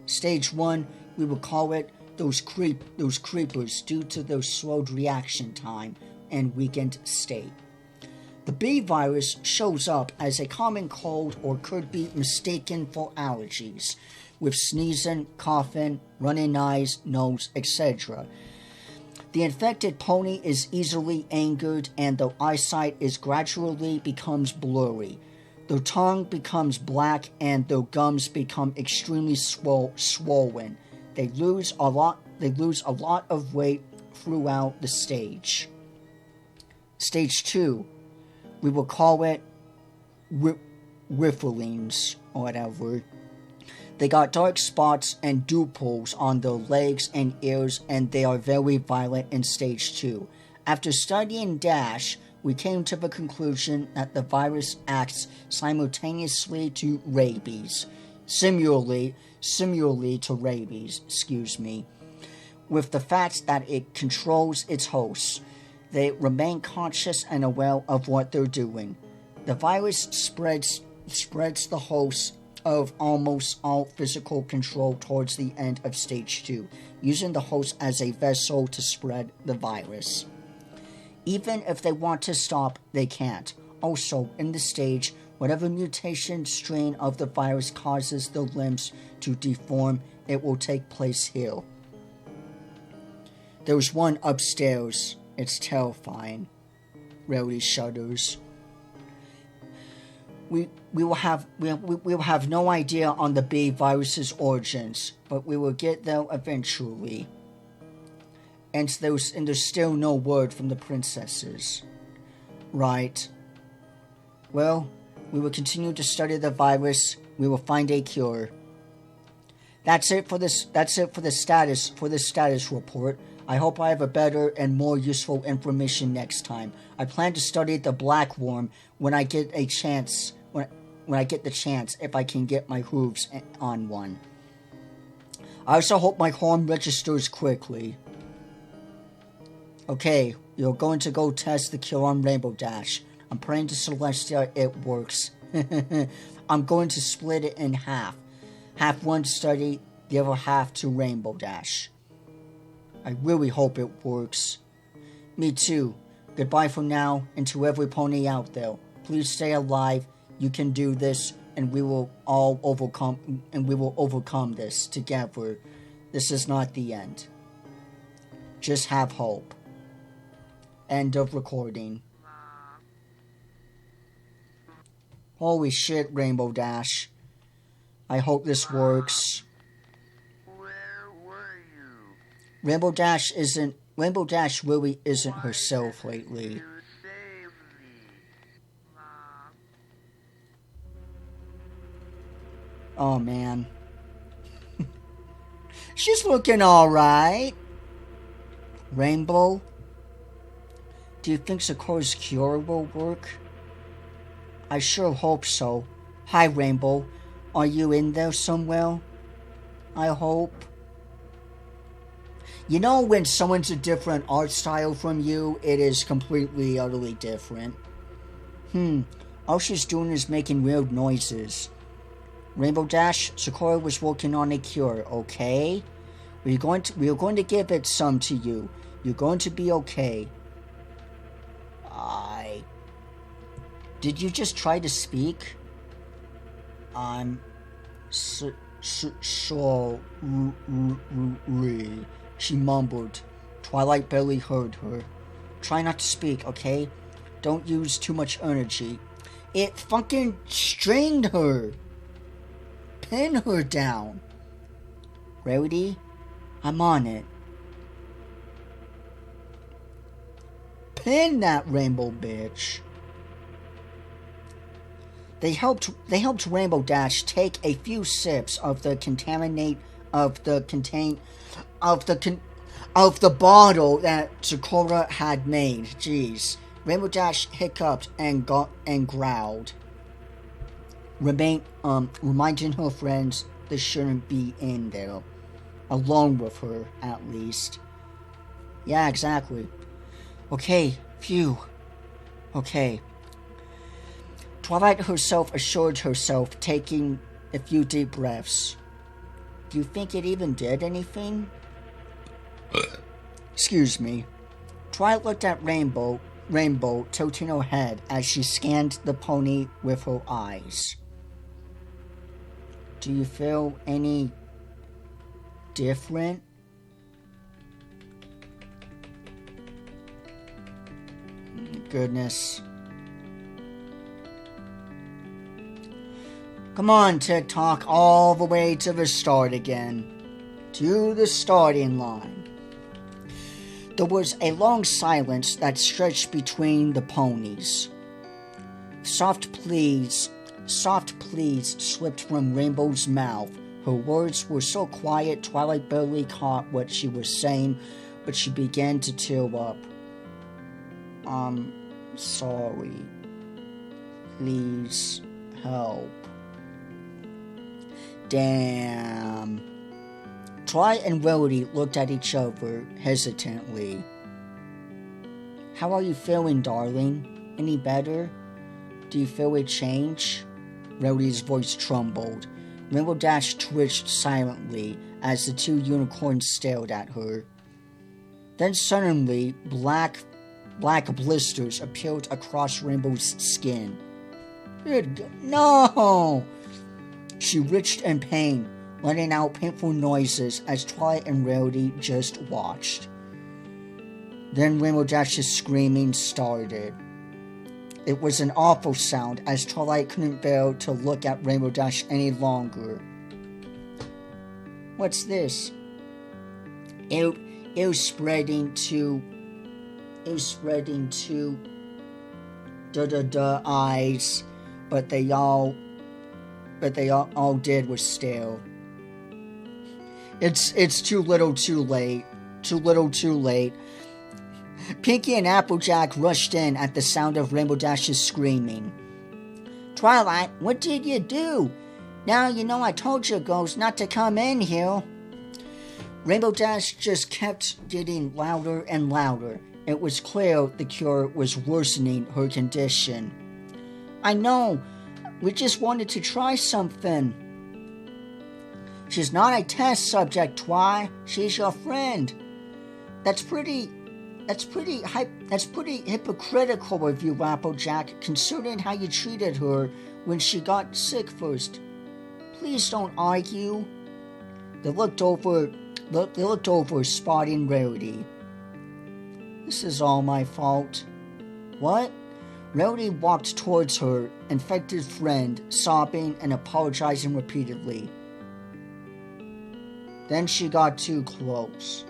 Stage 1, we will call it those creepers due to their slowed reaction time and weakened state. The B virus shows up as a common cold or could be mistaken for allergies, with sneezing, coughing, running eyes, nose, etc. The infected pony is easily angered and their eyesight is gradually becomes blurry. Their tongue becomes black and their gums become extremely swollen. They lose a lot of weight throughout the stage. Stage 2, we will call it rifflings or whatever. They got dark spots and pupils on their legs and ears, and they are very violent in stage 2. After studying Dash, we came to the conclusion that the virus acts simultaneously to rabies. Similarly to rabies, with the fact that it controls its hosts. They remain conscious and aware of what they're doing. The virus spreads the hosts of almost all physical control towards the end of stage 2, using the host as a vessel to spread the virus. Even if they want to stop, they can't. Also, in this stage, whatever mutation strain of the virus causes the limbs to deform, it will take place here. There's one upstairs. It's terrifying. Rarely shudders. We will have no idea on the B virus's origins, but we will get there eventually. And there's still no word from the princesses. Right. Well, we will continue to study the virus. We will find a cure. That's it for the status report. I hope I have a better and more useful information next time. I plan to study the black worm when I get a chance. When I get the chance, if I can get my hooves on one. I also hope my horn registers quickly. Okay, you're going to go test the cure on Rainbow Dash. I'm praying to Celestia it works. I'm going to split it in half. Half one to study, the other half to Rainbow Dash. I really hope it works. Me too. Goodbye for now, and to every pony out there. Please stay alive. You can do this, and we will all overcome this together. This is not the end. Just have hope. End of recording. Holy shit, Rainbow Dash. I hope this works. Where were you? Rainbow Dash really isn't herself lately. You saved me. Mom. Oh man. She's looking alright. Rainbow? Do you think Sakura's cure will work? I sure hope so. Hi, Rainbow. Are you in there somewhere? I hope. You know when someone's a different art style from you, it is completely, utterly different. All she's doing is making weird noises. Rainbow Dash, Sakura was working on a cure, okay? We are going to give it some to you. You're going to be okay. Did you just try to speak? I'm sorry, she mumbled. Twilight barely heard her. Try not to speak, okay? Don't use too much energy. It fucking strained her. Pin her down. Rarity, I'm on it. Pin that rainbow bitch. They helped Rainbow Dash take a few sips of the bottle that Sakura had made. Jeez. Rainbow Dash hiccuped and growled. Reminding her friends they shouldn't be in there. Alone with her, at least. Yeah, exactly. Okay, phew. Okay. Twilight herself assured herself, taking a few deep breaths. Do you think it even did anything? Excuse me. Twilight looked at Rainbow, tilting her head as she scanned the pony with her eyes. Do you feel any different? Goodness. Come on, TikTok, all the way to the start again. To the starting line. There was a long silence that stretched between the ponies. Soft pleas slipped from Rainbow's mouth. Her words were so quiet, Twilight barely caught what she was saying, but she began to tear up. I'm sorry. Please help. Damn. Twilight and Rarity looked at each other hesitantly. How are you feeling, darling? Any better? Do you feel a change? Rarity's voice trembled. Rainbow Dash twitched silently as the two unicorns stared at her. Then suddenly, black blisters appeared across Rainbow's skin. No! She writhed in pain, letting out painful noises as Twilight and Rarity just watched. Then Rainbow Dash's screaming started. It was an awful sound as Twilight couldn't bear to look at Rainbow Dash any longer. What's this? It was spreading to the eyes, but they all did was stare. It's too little too late. Too little too late. Pinky and Applejack rushed in at the sound of Rainbow Dash's screaming. Twilight, what did you do? Now you know I told your ghost not to come in here. Rainbow Dash just kept getting louder and louder. It was clear the cure was worsening her condition. I know. We just wanted to try something. She's not a test subject, Twi. She's your friend. That's pretty hypocritical of you, Applejack, considering how you treated her when she got sick first. Please don't argue. They looked over, spotting Rarity. This is all my fault. What? Rarity walked towards her infected friend, sobbing and apologizing repeatedly. Then she got too close.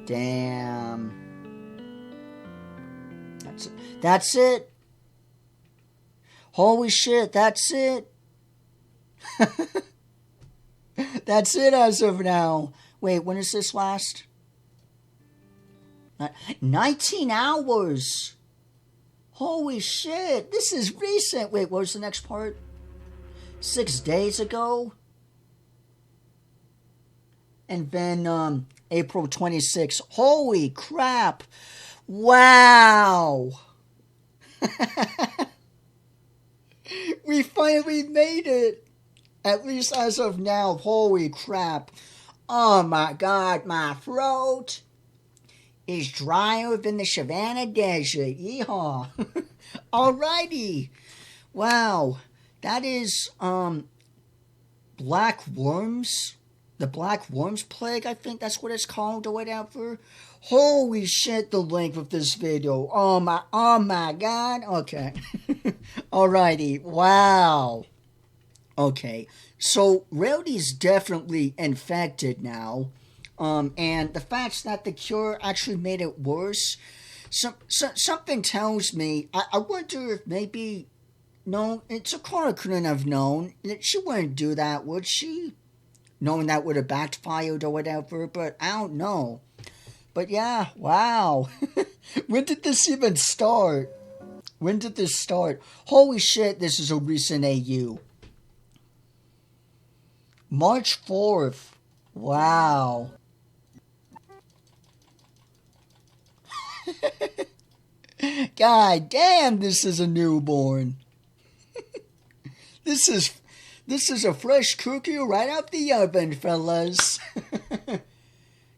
Damn. That's it. Holy shit, that's it. That's it as of now. Wait, when does this last? 19 hours. Holy shit, this is recent. Wait, what was the next part? 6 days ago? And then, April 26th. Holy crap. Wow. We finally made it. At least as of now. Holy crap. Oh my god, my throat is drier than the Savannah Desert. Yeehaw. Alrighty. Wow. That is, black worms. The Black Worms Plague, I think that's what it's called or whatever. Holy shit, the length of this video. Oh my god. Okay. Alrighty. Wow. Okay. So, Rarity's definitely infected now. And the fact that the cure actually made it worse, something tells me, I wonder if maybe, no, Sakura couldn't have known. She wouldn't do that, would she? Knowing that would have backfired or whatever, but I don't know. But yeah, wow. When did this even start? When did this start? Holy shit, this is a recent AU. March 4th. Wow. God damn, this is a newborn. This is a fresh cookie right out the oven, fellas.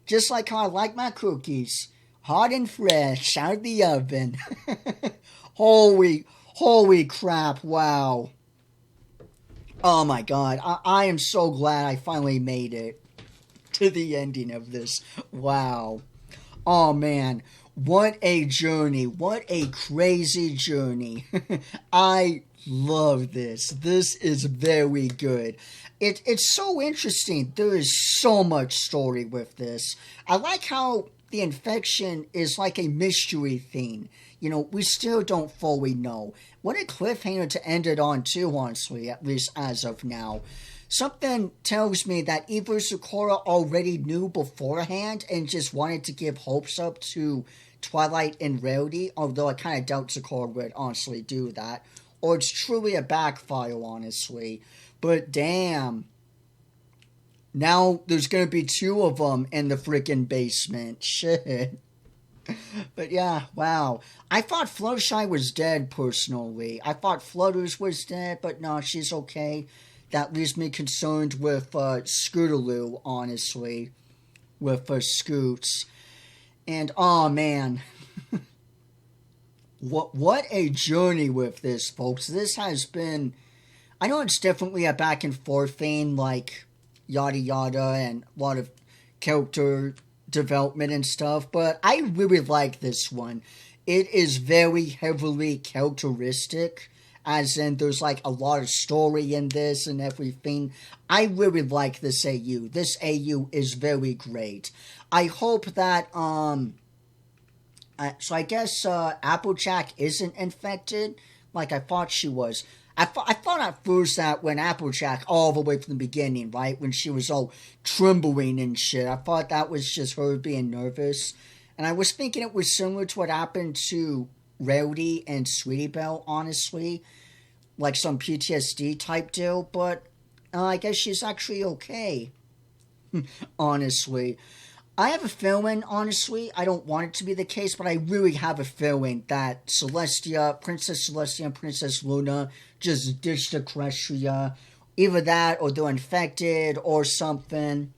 Just like how I like my cookies. Hot and fresh out of the oven. Holy crap, wow. Oh my god, I am so glad I finally made it to the ending of this. Wow. Oh man, what a journey. What a crazy journey. I love this. This is very good. It's so interesting. There is so much story with this. I like how the infection is like a mystery thing. You know, we still don't fully know. What a cliffhanger to end it on too, honestly, at least as of now. Something tells me that either Sakura already knew beforehand and just wanted to give hopes up to Twilight and Rarity, although I kind of doubt Sakura would honestly do that. Or it's truly a backfire, honestly. But damn. Now there's going to be two of them in the freaking basement. Shit. But yeah, wow. I thought Fluttershy was dead, personally. I thought Flutters was dead, but no, she's okay. That leaves me concerned with Scootaloo, honestly. With Scoots. And, oh man. What a journey with this, folks. This has been... I know it's definitely a back and forth thing, like yada yada, and a lot of character development and stuff, but I really like this one. It is very heavily characteristic, as in there's like a lot of story in this and everything. I really like this AU. This AU is very great. I hope that, so I guess Applejack isn't infected, like I thought she was. I thought at first that when Applejack, all the way from the beginning, right, when she was all trembling and shit, I thought that was just her being nervous. And I was thinking it was similar to what happened to Rarity and Sweetie Belle, honestly. Like some PTSD type deal, but I guess she's actually okay. Honestly. I have a feeling, honestly, I don't want it to be the case, but I really have a feeling that Princess Celestia and Princess Luna just ditched Equestria. Either that, or they're infected, or something.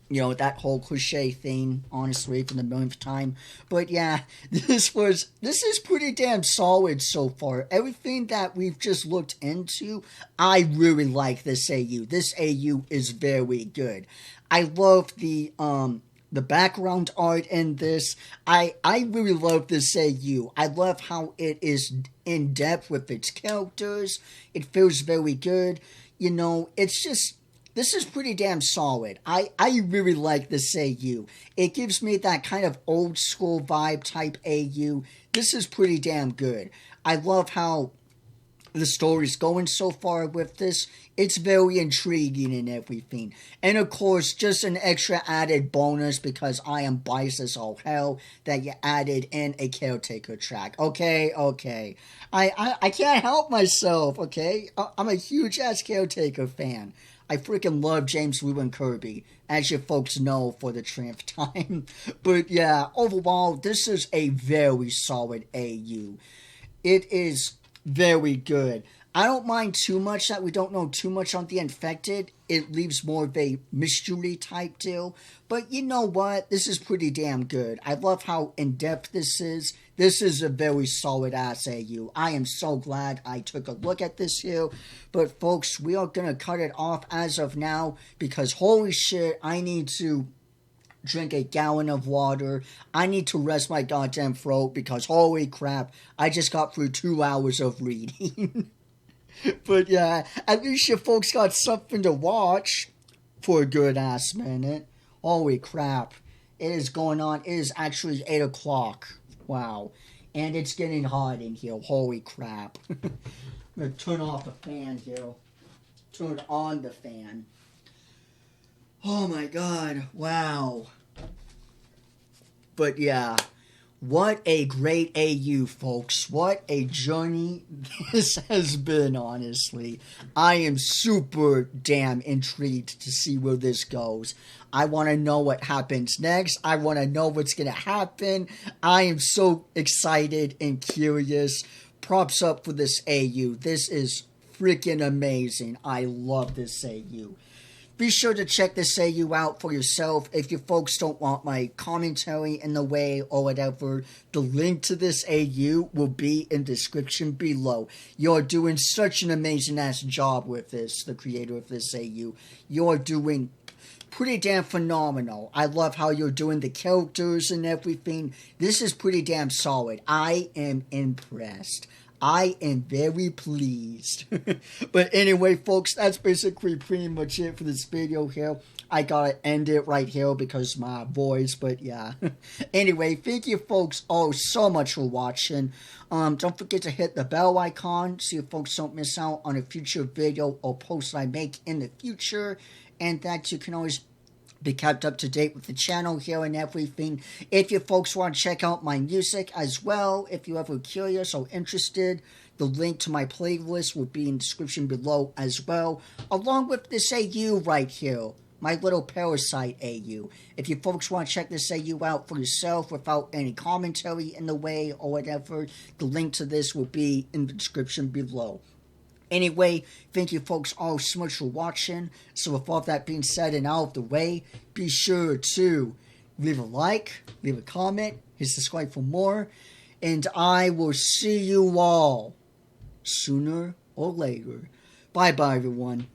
You know, that whole cliche thing, honestly, for the millionth time. But yeah, this is pretty damn solid so far. Everything that we've just looked into, I really like this AU. This AU is very good. I love the background art in this. I really love this AU. I love how it is in depth with its characters. It feels very good. You know, it's just, this is pretty damn solid. I really like this AU. It gives me that kind of old school vibe type AU. This is pretty damn good. I love how the story's going so far with this. It's very intriguing and everything. And of course, just an extra added bonus, because I am biased as all hell, that you added in a caretaker track. Okay. I can't help myself, okay? I'm a huge ass caretaker fan. I freaking love James Lewin Kirby, as you folks know for the trillionth time. But yeah, overall, this is a very solid AU. It is very good. I don't mind too much that we don't know too much on the infected. It leaves more of a mystery type deal. But you know what? This is pretty damn good. I love how in-depth this is. This is a very solid ass AU. I am so glad I took a look at this here. But folks, we are going to cut it off as of now, because holy shit, I need to drink a gallon of water. I need to rest my goddamn throat, because holy crap, I just got through 2 hours of reading. But yeah, at least you folks got something to watch for a good ass minute. Holy crap. It is going on. It is actually 8 o'clock. Wow. And it's getting hot in here. Holy crap. I'm going to turn off the fan here. Turn on the fan. Oh my god. Wow. But yeah. What a great AU, folks. What a journey this has been, honestly. I am super damn intrigued to see where this goes. I want to know what happens next. I want to know what's going to happen. I am so excited and curious. Props up for this AU. This is freaking amazing. I love this AU. Be sure to check this AU out for yourself. If you folks don't want my commentary in the way or whatever, the link to this AU will be in the description below. You're doing such an amazing ass job with this, the creator of this AU. You're doing pretty damn phenomenal. I love how you're doing the characters and everything. This is pretty damn solid. I am impressed. I am very pleased. But anyway, folks, that's basically pretty much it for this video here. I gotta end it right here because of my voice, but yeah. Anyway, thank you folks all so much for watching. Don't forget to hit the bell icon so you folks don't miss out on a future video or post I make in the future. And that you can always be kept up to date with the channel here and everything. If you folks want to check out my music as well, if you're ever curious or interested, the link to my playlist will be in the description below as well, along with this AU right here, my little Parasite AU. If you folks want to check this AU out for yourself without any commentary in the way or whatever, the link to this will be in the description below. Anyway, thank you folks all so much for watching. So with all that being said and out of the way, be sure to leave a like, leave a comment, hit subscribe for more, and I will see you all sooner or later. Bye-bye, everyone.